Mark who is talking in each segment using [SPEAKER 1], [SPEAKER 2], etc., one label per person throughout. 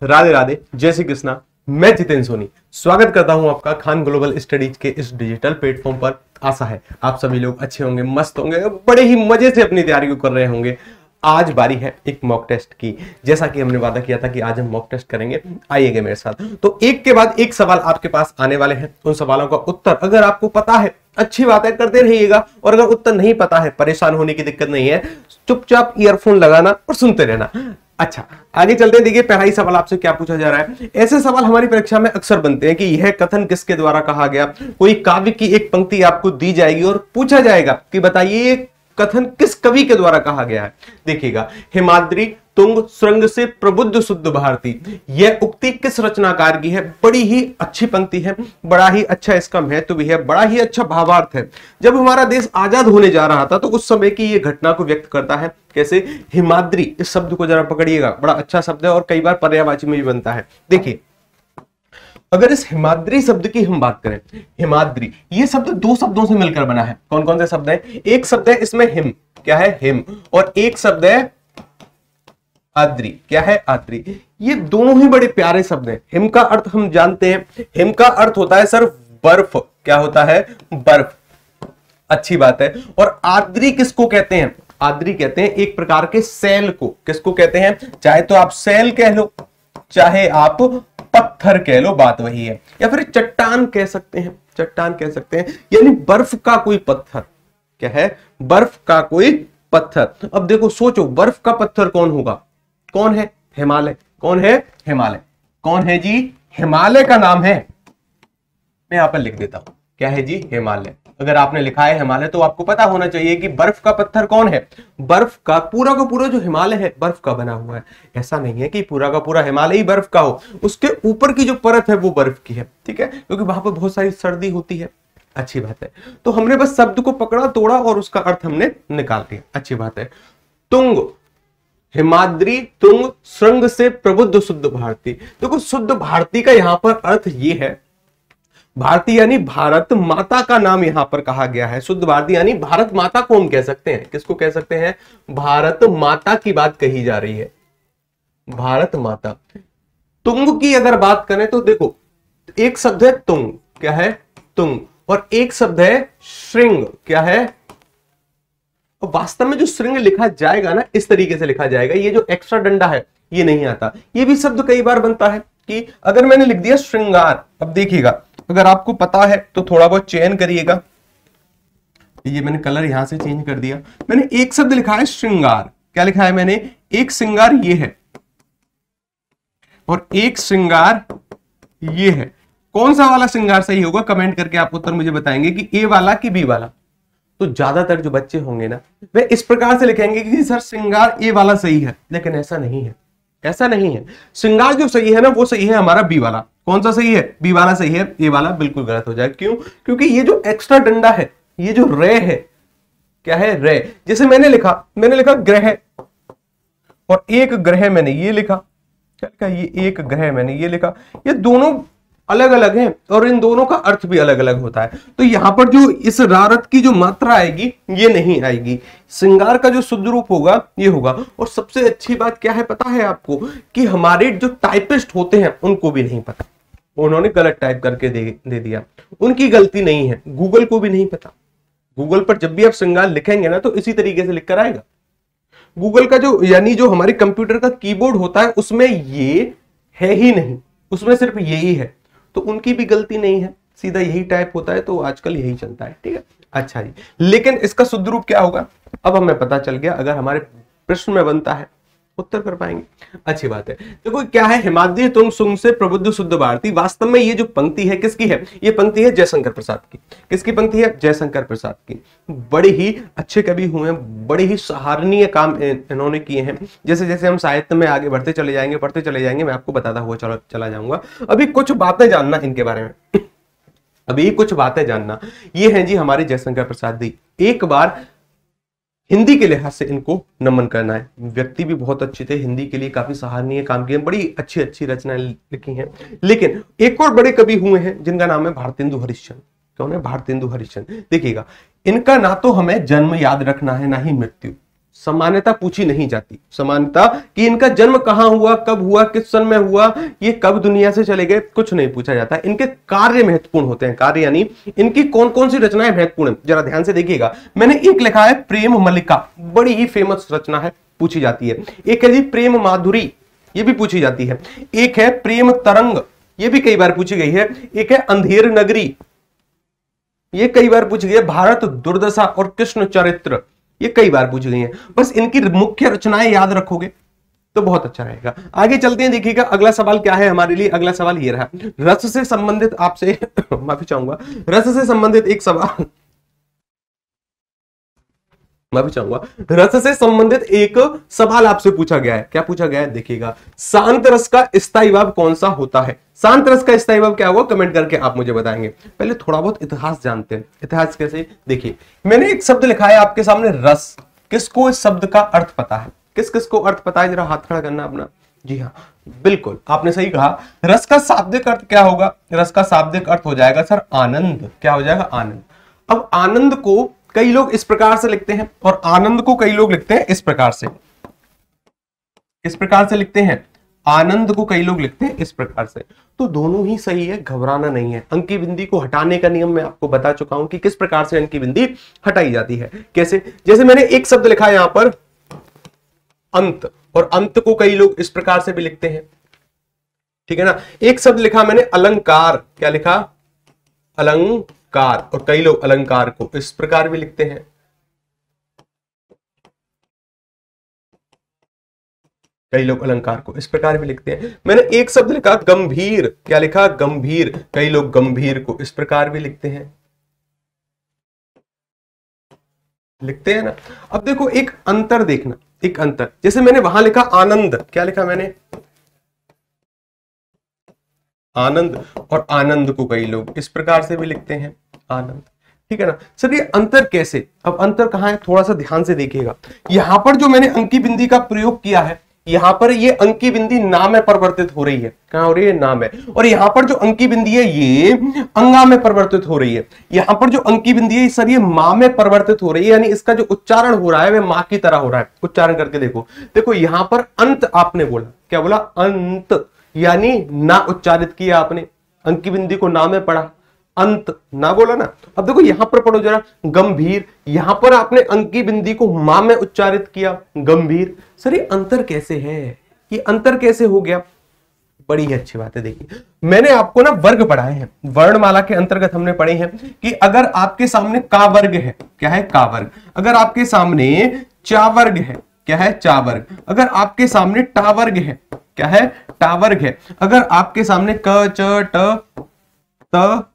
[SPEAKER 1] राधे राधे, जय श्री कृष्णा। मैं जितेंद्र सोनी स्वागत करता हूं आपका खान ग्लोबल स्टडीज के इस डिजिटल प्लेटफॉर्म पर। आशा है आप सभी लोग अच्छे होंगे, मस्त होंगे, बड़े ही मजे से अपनी तैयारी को कर रहे होंगे। आज बारी है एक मॉक टेस्ट की। जैसा कि हमने वादा किया था कि आज हम मॉक टेस्ट करेंगे, आइएगा मेरे साथ। तो एक के बाद एक सवाल आपके पास आने वाले हैं। उन सवालों का उत्तर अगर आपको पता है अच्छी बात है, करते रहिएगा, और अगर उत्तर नहीं पता है परेशान होने की दिक्कत नहीं है, चुपचाप ईयरफोन लगाना और सुनते रहना। अच्छा, आगे चलते हैं। देखिए पहला ही सवाल आपसे क्या पूछा जा रहा है। ऐसे सवाल हमारी परीक्षा में अक्सर बनते हैं कि यह कथन किसके द्वारा कहा गया। कोई काव्य की एक पंक्ति आपको दी जाएगी और पूछा जाएगा कि बताइए कथन किस कवि के द्वारा कहा गया है। देखिएगा, हिमाद्री तुंग श्रृंग से प्रबुद्ध शुद्ध भारती, यह उक्ति किस रचनाकार की है। बड़ी ही अच्छी पंक्ति है, बड़ा ही अच्छा इसका महत्व भी है, बड़ा ही अच्छा भावार्थ है। जब हमारा देश आजाद होने जा रहा था तो उस समय की यह घटना को व्यक्त करता है। कैसे? हिमाद्री, इस शब्द को जरा पकड़िएगा, बड़ा अच्छा शब्द है और कई बार पर्यायवाची में भी बनता है। देखिए, अगर इस हिमाद्री शब्द की हम बात करें, हिमाद्री ये शब्द दो शब्दों से मिलकर बना है। कौन कौन से शब्द है? एक शब्द है इसमें हिम, क्या है? हिम, और एक शब्द है आद्री, क्या है? आद्री। ये दोनों ही बड़े प्यारे शब्द हैं। हिम का अर्थ हम जानते हैं, हिम का अर्थ होता है सर बर्फ। क्या होता है? बर्फ। अच्छी बात है। और आद्री किसको कहते हैं? आद्री कहते हैं एक प्रकार के सेल को। किसको कहते हैं? चाहे तो आप सेल कह लो, चाहे आप पत्थर कह लो, बात वही है। या फिर चट्टान कह सकते हैं, चट्टान कह सकते हैं, यानी बर्फ का कोई पत्थर। क्या है? बर्फ का कोई पत्थर। अब देखो, सोचो, बर्फ का पत्थर कौन होगा? कौन है? हिमालय। कौन है? हिमालय। कौन है जी? हिमालय का नाम है, मैं यहां पर लिख देता हूं, क्या है जी? हिमालय। अगर आपने लिखा है हिमालय तो आपको पता होना चाहिए कि बर्फ का पत्थर कौन है। बर्फ का पूरा जो हिमालय है बर्फ का बना हुआ है। ऐसा नहीं है कि पूरा का पूरा हिमालय ही बर्फ का हो, उसके ऊपर की जो परत है वो बर्फ की है, ठीक है, क्योंकि वहां पर बहुत सारी सर्दी होती है। अच्छी बात है। तो हमने बस शब्द को पकड़ा, तोड़ा और उसका अर्थ हमने निकाल दिया। अच्छी बात है। तुंग, हिमाद्री तुंग श्रृंग से प्रबुद्ध शुद्ध भारती। देखो, शुद्ध भारती का यहां पर अर्थ ये है, भारती यानी भारत माता का नाम यहां पर कहा गया है। शुद्ध भारती यानी भारत माता को हम कह सकते हैं। किसको कह सकते हैं? भारत माता की बात कही जा रही है, भारत माता। तुंग की अगर बात करें तो देखो, एक शब्द है तुंग, क्या है? तुंग, और एक शब्द है श्रृंग, क्या है? और वास्तव में जो श्रृंग लिखा जाएगा ना, इस तरीके से लिखा जाएगा, ये जो एक्स्ट्रा डंडा है ये नहीं आता। ये भी शब्द कई बार बनता है कि अगर मैंने लिख दिया श्रृंगार, अब देखिएगा, अगर आपको पता है तो थोड़ा बहुत चयन करिएगा। ये मैंने कलर यहां से चेंज कर दिया। मैंने एक शब्द लिखा है श्रृंगार, क्या लिखा है मैंने? एक श्रृंगार ये है और एक श्रृंगार ये है। कौन सा वाला श्रृंगार सही होगा? कमेंट करके आप उत्तर मुझे बताएंगे कि ए वाला कि बी वाला। तो ज्यादातर जो बच्चे होंगे ना, वे इस प्रकार से लिखेंगे कि सर श्रृंगार ए वाला सही है, लेकिन ऐसा नहीं है, ऐसा नहीं है। श्रृंगार जो सही है ना, वो सही है हमारा बी वाला। कौन सा सही है? बी वाला सही है, ए वाला बिल्कुल गलत हो जाए। क्यों? क्योंकि ये जो एक्स्ट्रा डंडा है, ये जो रे है, क्या है? रे। जैसे मैंने लिखा ग्रह, और एक ग्रह मैंने ये लिखा, क्या लिखा? ये एक ग्रह मैंने ये लिखा। ये दोनों अलग अलग हैं और इन दोनों का अर्थ भी अलग अलग होता है। तो यहां पर जो इस रारत की जो मात्रा आएगी ये नहीं आएगी। श्रृंगार का जो शुद्ध रूप होगा ये होगा। और सबसे अच्छी बात क्या है पता है आपको? कि हमारे जो टाइपिस्ट होते हैं उनको भी नहीं पता, उन्होंने गलत टाइप करके दे दिया। उनकी गलती नहीं है, गूगल को भी नहीं पता। गूगल पर जब भी आप श्रृंगार लिखेंगे ना तो इसी तरीके से लिख कर आएगा। गूगल का जो, यानी जो हमारे कंप्यूटर का कीबोर्ड होता है उसमें ये है ही नहीं, उसमें सिर्फ यही है। तो उनकी भी गलती नहीं है, सीधा यही टाइप होता है, तो आजकल यही चलता है, ठीक है। अच्छा जी, लेकिन इसका शुद्ध रूप क्या होगा अब हमें पता चल गया। अगर हमारे प्रश्न में बनता है उत्तर कर पाएंगे, अच्छी बात है। देखो क्या है? हिमाद्री तुंग श्रृंग से प्रबुद्ध शुद्ध भारती। वास्तव में ये जो पंक्ति है किसकी है? ये पंक्ति है जयशंकर प्रसाद की। किसकी पंक्ति है? जयशंकर प्रसाद की। बड़े ही अच्छे कवि हुए हैं, बड़े ही सराहनीय काम इन्होंने किए हैं। जैसे जैसे हम साहित्य में आगे बढ़ते चले जाएंगे, मैं आपको बताता हुआ चला जाऊंगा। अभी कुछ बातें जानना इनके बारे में, अभी कुछ बातें जानना। ये हैं जी हमारे जयशंकर प्रसाद जी। एक बार हिंदी के लिहाज से इनको नमन करना है। व्यक्ति भी बहुत अच्छे थे, हिंदी के लिए काफी सराहनीय काम किए, बड़ी अच्छी अच्छी रचनाएं लिखी हैं। लेकिन एक और बड़े कवि हुए हैं जिनका नाम है भारतेंदु हरिश्चंद्र। कौन है? भारतेंदु हरिश्चंद्र। देखिएगा, इनका ना तो हमें जन्म याद रखना है ना ही मृत्यु। समानता पूछी नहीं जाती। समानता कि इनका जन्म कहां हुआ, कब हुआ, किस सन में हुआ, ये कब दुनिया से चले गए, कुछ नहीं पूछा जाता। इनके कार्य महत्वपूर्ण होते हैं। कार्य यानी इनकी कौन कौन सी रचनाएं महत्वपूर्ण है, जरा ध्यान से देखिएगा। मैंने एक लिखा है प्रेम मल्लिका, बड़ी ही फेमस रचना है, पूछी जाती है। एक है जी प्रेम माधुरी, ये भी पूछी जाती है। एक है प्रेम तरंग, ये भी कई बार पूछी गई है। एक है अंधेर नगरी, ये कई बार पूछी गई है। भारत दुर्दशा और कृष्ण चरित्र, ये कई बार पूछी गई हैं। बस इनकी मुख्य रचनाएं याद रखोगे तो बहुत अच्छा रहेगा। आगे चलते हैं, देखिएगा अगला सवाल क्या है हमारे लिए। अगला सवाल ये रहा, रस से संबंधित आपसे माफी चाहूंगा, रस से संबंधित एक सवाल, माफी चाहूंगा, रस से संबंधित एक सवाल आपसे पूछा गया है। क्या पूछा गया है, देखिएगा। शांत रस का स्थायी भाव कौन सा होता है? शांत रस का स्थायी भाव क्या होगा, कमेंट करके आप मुझे बताएंगे। पहले थोड़ा बहुत इतिहास जानते हैं। इतिहास कैसे, देखिए मैंने एक शब्द लिखा है आपके सामने, रस। किसको इस शब्द का अर्थ पता है? किस किस को अर्थ पता है, जरा हाथ खड़ा करना अपना। जी हाँ, बिल्कुल आपने सही कहा। रस का शाब्दिक अर्थ क्या होगा? रस का शाब्दिक अर्थ हो जाएगा सर आनंद। क्या हो जाएगा? आनंद। अब आनंद को कई लोग इस प्रकार से लिखते हैं और आनंद को कई लोग लिखते हैं इस प्रकार से। किस प्रकार से लिखते हैं? आनंद को कई लोग लिखते हैं इस प्रकार से। तो दोनों ही सही है, घबराना नहीं है। अंकी बिंदी को हटाने का नियम मैं आपको बता चुका हूं कि किस प्रकार से अंकी बिंदी हटाई जाती है। कैसे? जैसे मैंने एक शब्द लिखा है यहां पर अंत, और अंत को कई लोग इस प्रकार से भी लिखते हैं, ठीक है ना। एक शब्द लिखा मैंने अलंकार, क्या लिखा? अलंकार, और कई लोग अलंकार को इस प्रकार भी लिखते हैं। कई लोग अलंकार को इस प्रकार भी लिखते हैं। मैंने एक शब्द लिखा गंभीर, क्या लिखा? गंभीर। कई लोग गंभीर को इस प्रकार भी लिखते हैं, लिखते हैं ना। अब देखो एक अंतर देखना, एक अंतर। जैसे मैंने वहां लिखा आनंद, क्या लिखा मैंने? आनंद, और आनंद को कई लोग इस प्रकार से भी लिखते हैं, आनंद, ठीक है ना। सर ये अंतर कैसे? अब अंतर कहां है, थोड़ा सा ध्यान से देखिएगा। यहां पर जो मैंने अंकी बिंदी का प्रयोग किया है, यहां पर ये अंकी बिंदी नाम में परिवर्तित हो रही है। कहां हो रही है? नाम है। और यहां पर जो अंकी बिंदी है ये अंगा में परिवर्तित हो रही है। यहां पर जो अंकी बिंदी है सर ये मां में परिवर्तित हो रही है, यानी इसका जो उच्चारण हो रहा है वह मां की तरह हो रहा है। उच्चारण करके देखो, देखो यहां पर अंत आपने बोला, क्या बोला? अंत, यानी ना उच्चारित किया आपने, अंकी बिंदी को ना में पढ़ा, अंत ना बोला ना। अब देखो यहां पर पढ़ो जरा, गंभीर, यहां पर आपने अंकी बिंदी को मां में उच्चारित किया, गंभीर। सर ये अंतर कैसे है, ये अंतर कैसे हो गया? बड़ी ही अच्छी बात है। देखिए मैंने आपको ना वर्ग पढ़ाए हैं, वर्णमाला के अंतर्गत हमने पढ़े हैं कि अगर आपके सामने का वर्ग है, क्या है? का वर्ग। अगर आपके सामने चा वर्ग है, क्या है? चा वर्ग। अगर आपके सामने टा वर्ग है, क्या है? टा वर्ग है। अगर आपके सामने क च ट त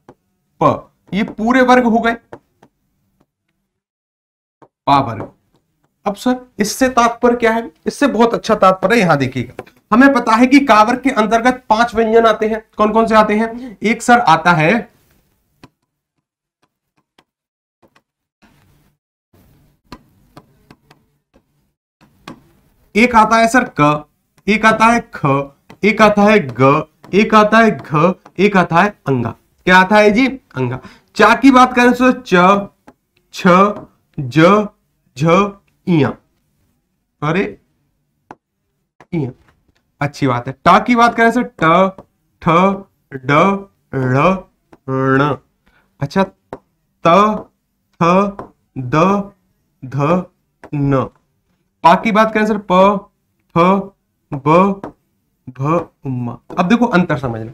[SPEAKER 1] प, ये पूरे वर्ग हो गए, पा वर्ग। अब सर इससे तात्पर्य क्या है? इससे बहुत अच्छा तात्पर्य, यहां देखिएगा। हमें पता है कि का वर्ग के अंतर्गत 5 व्यंजन आते हैं। कौन कौन से आते हैं? एक सर आता है एक आता है सर क, एक आता है ख, एक आता है ग, एक आता है घ, एक आता है अंगा। क्या आता है जी? अंगा। चा की बात करें तो च, छ, ज, झ, इया। अरे इया, अच्छी बात है। टा की बात करें तो ट, ठ, ड, ढ़, ण। अच्छा, त, थ, द, ध, न। पा की बात करें सर प, फ, ब, भ, उम्मा। अब देखो अंतर समझना,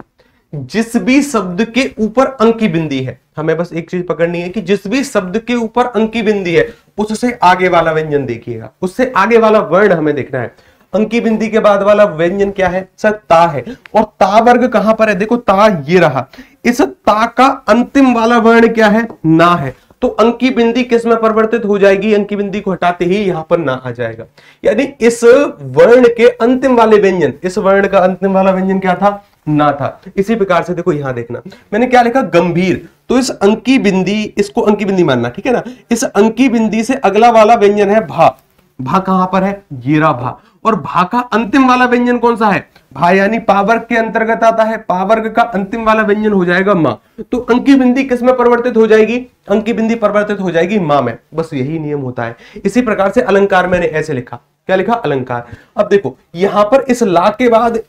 [SPEAKER 1] जिस भी शब्द के ऊपर अंकी बिंदी है, हमें बस एक चीज पकड़नी है कि जिस भी शब्द के ऊपर अंकी बिंदी है उससे आगे वाला व्यंजन देखिएगा, उससे आगे वाला वर्ण हमें देखना है। अंकी बिंदी के बाद वाला व्यंजन क्या है सर? ता है। और ता वर्ग कहां पर है? देखो ता ये रहा। इस ता का अंतिम वाला वर्ण क्या है? ना है। तो अंकी बिंदी किस में परिवर्तित हो जाएगी? अंकी बिंदी को हटाते ही यहां पर ना आ जाएगा। यानी इस वर्ण के अंतिम वाले व्यंजन, इस वर्ण का अंतिम वाला व्यंजन क्या था? ना था। इसी प्रकार से देखो यहां देखना, मैंने क्या लिखा? गंभीर। तो इस अंकी बिंदी, इसको अंकी बिंदी मानना, ठीक है ना। इस अंकी बिंदी से अगला वाला व्यंजन है भा। भा कहां पर है? ये रहा भा। और भा का अंतिम वाला व्यंजन कौन सा है? भा यानी पावर्ग के अंतर्गत आता है, पावर्ग का अंतिम वाला व्यंजन हो जाएगा मां। तो अंकी बिंदी किस में परिवर्तित हो जाएगी? अंकी बिंदी परिवर्तित हो जाएगी मां में। बस यही नियम होता है। इसी प्रकार से अलंकार मैंने ऐसे लिखा, क्या लिखा? अलंकार। अब देखो यहां पर इस ला के बाद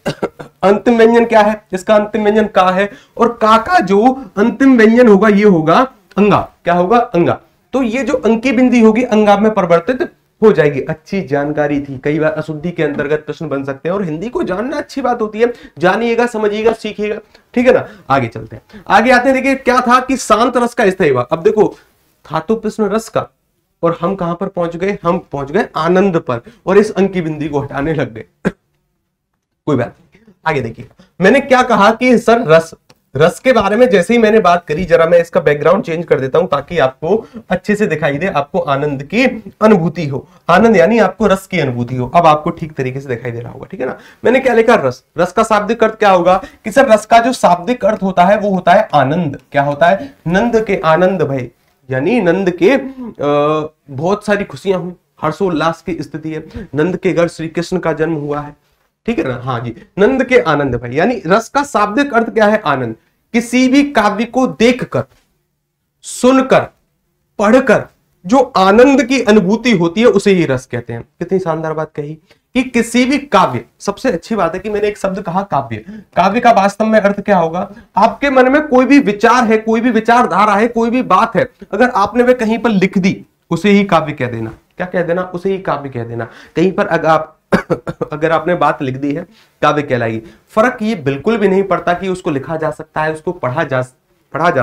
[SPEAKER 1] अंतिम व्यंजन क्या है? इसका अंतिम व्यंजन का है, और का का जो अंतिम व्यंजन होगा ये होगा अंगा। क्या होगा? अंगा। तो ये जो अंकी बिंदी होगी अंगा में परिवर्तित हो जाएगी। अच्छी जानकारी थी, कई बार अशुद्धि के अंतर्गत प्रश्न बन सकते हैं और हिंदी को जानना अच्छी बात होती है, जानिएगा, समझिएगा, सीखिएगा, ठीक है ना। आगे चलते हैं, आगे आते हैं। देखिए क्या था कि शांत रस का स्थायी भाव। अब देखो था तो प्रश्न रस का, और हम कहां पर पहुंच गए? हम पहुंच गए आनंद पर, और इस अंकी बिंदी को हटाने लग गए। कोई बात नहीं, आगे देखिए मैंने क्या कहा कि सर रस के बारे में जैसे ही मैंने बात करी, जरा मैं इसका बैकग्राउंड चेंज कर देता हूं ताकि आपको अच्छे से दिखाई दे, आपको आनंद की अनुभूति हो। आनंद यानी आपको रस की अनुभूति हो। अब आपको ठीक तरीके से दिखाई दे रहा होगा, ठीक है ना। मैंने क्या लिखा? रस का शाब्दिक अर्थ क्या होगा कि सर रस का जो शाब्दिक अर्थ होता है वो होता है आनंद। क्या होता है? नंद के आनंद भय, यानी नंद के बहुत सारी खुशियां हुई, हर्षोल्लास की स्थिति है, नंद के घर श्री कृष्ण का जन्म हुआ है, ठीक है ना। हाँ जी, नंद के आनंद भाई, यानी रस का शाब्दिक अर्थ क्या है? आनंद। किसी भी काव्य को देखकर, सुनकर, पढ़कर जो आनंद की अनुभूति होती है उसे ही रस कहते हैं। कितनी शानदार बात कही कि किसी भी काव्य, सबसे अच्छी बात है कि मैंने एक शब्द कहा काव्य। काव्य का वास्तव में अर्थ क्या होगा? आपके मन में कोई भी विचार है, कोई भी विचारधारा है, कोई भी बात है, अगर आपने वे कहीं पर लिख दी उसे ही काव्य कह देना। क्या कह देना? उसे ही काव्य कह देना। कहीं पर अगर आपने बात लिख दी है, काव्य कहलाएगी। फर्क ये बिल्कुल भी नहीं पड़ता कि उसको लिखा जा सकता है, उसको पढ़ा जा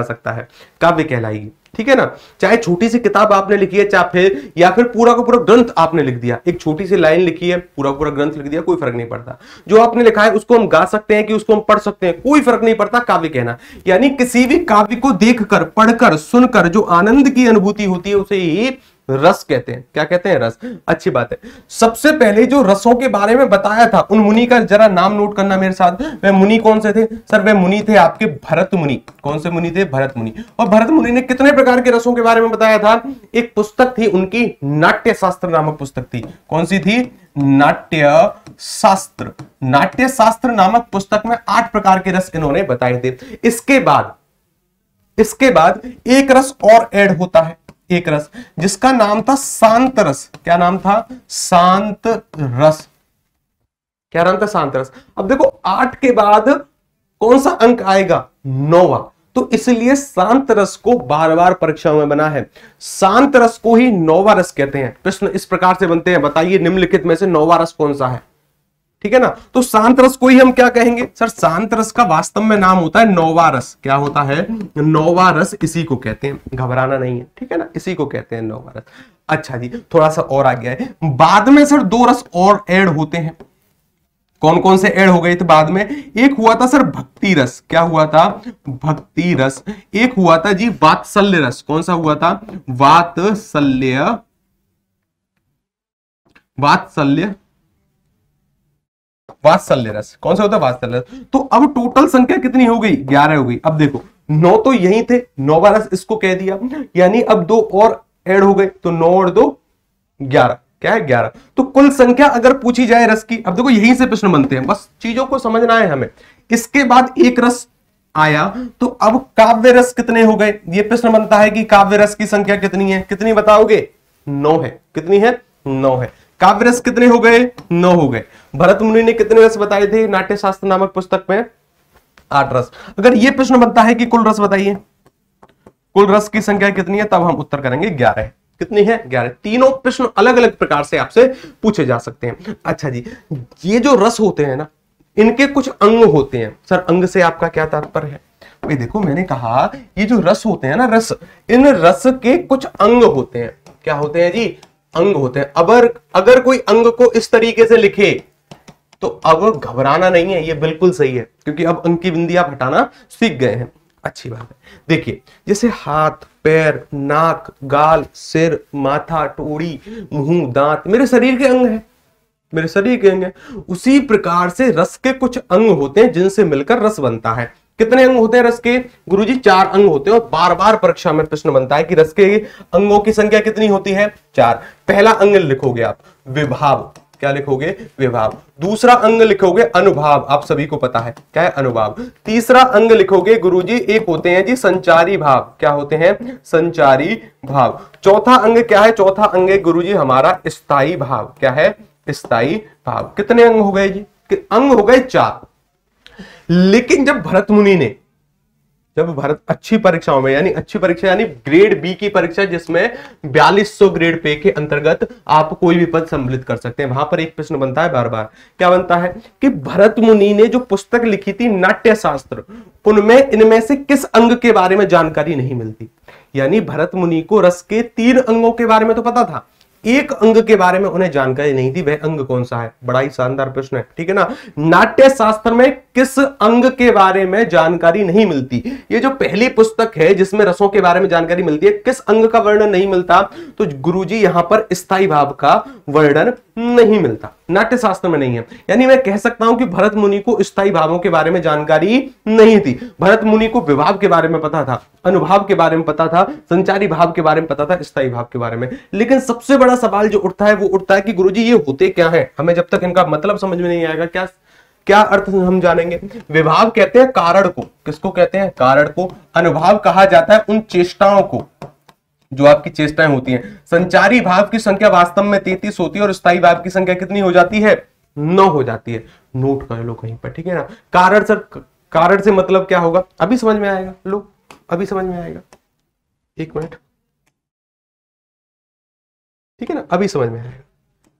[SPEAKER 1] सकता है, काव्य कहलाएगी, ठीक है ना। चाहे छोटी सी किताब आपने लिखी है, चाहे या फिर पूरा का पूरा ग्रंथ आपने लिख दिया, एक छोटी सी लाइन लिखी है, पूरा पूरा ग्रंथ लिख दिया, कोई फर्क नहीं पड़ता। जो आपने लिखा है उसको हम गा सकते हैं कि उसको हम पढ़ सकते हैं, कोई फर्क नहीं पड़ता, काव्य कहना। यानी किसी भी काव्य को देखकर, पढ़कर, सुनकर जो आनंद की अनुभूति होती है उसे ही रस कहते हैं। क्या कहते हैं? रस। अच्छी बात है। सबसे पहले जो रसों के बारे में बताया था उन मुनि का जरा नाम नोट करना मेरे साथ। वे मुनि कौन से थे? सर वे मुनि थे आपके भरत मुनि। कौन से मुनि थे? भरत मुनि। और भरत मुनि ने कितने प्रकार के रसों के बारे में बताया था? एक पुस्तक थी उनकी, नाट्य शास्त्र नामक पुस्तक थी। कौन सी थी? नाट्य शास्त्र। नाट्य शास्त्र नामक पुस्तक में 8 प्रकार के रस इन्होंने बताए थे। इसके बाद एक रस और ऐड होता है, एक रस जिसका नाम था शांत रस। क्या नाम था? शांत रस। क्या नाम था? शांत रस। अब देखो 8 के बाद कौन सा अंक आएगा? 9वां। तो इसलिए शांत रस को बार बार परीक्षा में बना है, शांत रस को ही 9वां रस कहते हैं। प्रश्न इस प्रकार से बनते हैं, बताइए निम्नलिखित में से 9वां रस कौन सा है, ठीक है ना। तो शांत रस को ही हम क्या कहेंगे? सर शांत रस का वास्तव में नाम होता है 9वां रस। क्या होता है? 9वां रस, इसी को कहते हैं, घबराना नहीं है, ठीक है ना, इसी को कहते हैं 9वां रस। अच्छा जी, थोड़ा सा और आ गया है। बाद में सर 2 रस और ऐड होते हैं। कौन कौन से ऐड हो गए थे बाद में? एक हुआ था सर भक्ति रस। क्या हुआ था? भक्ति रस। एक हुआ था जी वात्सल्य रस। कौन सा हुआ था? वात्सल्य रस। कौन सा होता है? वात्सल्य रस। तो अब टोटल संख्या कितनी हो गई? 11 हो गई। अब देखो 9 तो यही थे, 9वां रस इसको कह दिया, यानी अब 2 और ऐड हो गए, तो 9 और 2 11। क्या है? 11। तो कुल संख्या अगर पूछी जाए रस की, अब देखो यहीं से प्रश्न बनते हैं, बस चीजों को समझना है हमें। इसके बाद एक रस आया, तो अब काव्य रस कितने हो गए? ये प्रश्न बनता है कि काव्य रस की संख्या कितनी है? कितनी बताओगे? 9 है। कितनी है? 9 है। काव्य रस कितने हो गए? 9 हो गए। भरत मुनि ने कितने रस बताए थे नाट्य शास्त्र नामक पुस्तक में? 8 रस। अगर यह प्रश्न बनता है कि कुल रस बताइए, कुल रस की संख्या कितनी है, तब हम उत्तर करेंगे 11। कितनी है? 11। तीनों प्रश्न अलग अलग प्रकार से आपसे पूछे जा सकते हैं। अच्छा जी, ये जो रस होते हैं ना, इनके कुछ अंग होते हैं। सर अंग से आपका क्या तात्पर्य है? भाई देखो मैंने कहा ये जो रस होते हैं ना, रस, इन रस के कुछ अंग होते हैं। क्या होते हैं जी? अंग होते हैं। अगर कोई अंग को इस तरीके से लिखे तो अब घबराना नहीं है, ये बिल्कुल सही है, क्योंकि अब अंग की बिंदी आप हटाना सीख गए हैं। अच्छी बात है। देखिए जैसे हाथ, पैर, नाक, गाल, सिर, माथा, टोड़ी, मुंह, दांत मेरे शरीर के अंग हैं, मेरे शरीर के अंग हैं। उसी प्रकार से रस के कुछ अंग होते हैं जिनसे मिलकर रस बनता है। कितने अंग होते हैं रस के? गुरुजी 4 अंग होते हैं, और बार बार परीक्षा में प्रश्न बनता है कि रस के अंगों की संख्या कितनी होती है? 4। पहला अंग लिखोगे आप विभाव। क्या लिखोगे? विभाव। दूसरा अंग लिखोगे अनुभाव, आप सभी को पता है क्या है अनुभाव। तीसरा अंग लिखोगे गुरुजी, एक होते हैं जी संचारी भाव। क्या होते हैं? संचारी भाव। चौथा अंग क्या है? चौथा अंग है गुरुजी हमारा स्थायी भाव। क्या है? स्थायी भाव। कितने अंग हो गए जी? अंग हो गए 4। लेकिन जब भरत अच्छी परीक्षाओं में, यानी अच्छी परीक्षा यानी ग्रेड बी की परीक्षा जिसमें 4200 ग्रेड पे के अंतर्गत आप कोई भी पद सम्मिलित कर सकते हैं, वहां पर एक प्रश्न बनता है बार बार। क्या बनता है कि भरत मुनि ने जो पुस्तक लिखी थी नाट्य शास्त्र, उनमें इनमें से किस अंग के बारे में जानकारी नहीं मिलती। यानी भरत मुनि को रस के 3 अंगों के बारे में तो पता था, एक अंग के बारे में उन्हें जानकारी नहीं थी। वह अंग कौन सा है? बड़ा ही शानदार प्रश्न है, ठीक है ना। नाट्य शास्त्र में किस अंग के बारे में जानकारी नहीं मिलती? ये जो पहली पुस्तक है जिसमें रसों के बारे में जानकारी मिलती है, किस अंग का वर्णन नहीं मिलता? तो गुरुजी यहां पर स्थायी भाव का वर्णन नहीं मिलता, नाट्य शास्त्र में नहीं है। यानी मैं कह सकता हूं कि भरत मुनि को स्थायी भावों के बारे में जानकारी नहीं थी। भरत मुनि को विभाव के बारे में पता था, अनुभाव के बारे में पता था, संचारी भाव के बारे में पता था, स्थायी भाव के बारे में। लेकिन सबसे बड़ा सवाल जो उठता है वो उठता है कि गुरुजी ये होते क्या है? हमें जब तक इनका मतलब समझ में नहीं आएगा क्या अर्थ हम जानेंगे। विभाव कहते हैं कारण को। किसको कहते हैं? कारण को। अनुभाव कहा जाता है उन चेष्टाओं को जो आपकी चेष्टाएं होती हैं। संचारी भाव की संख्या वास्तव में 33 होती है और स्थायी भाव की संख्या कितनी हो जाती है? 9 हो जाती है। नोट कर लो कहीं पर, ठीक है ना। कारण से मतलब क्या होगा? अभी समझ में आएगा, लो अभी समझ में आएगा, 1 मिनट, ठीक है ना। अभी समझ में आएगा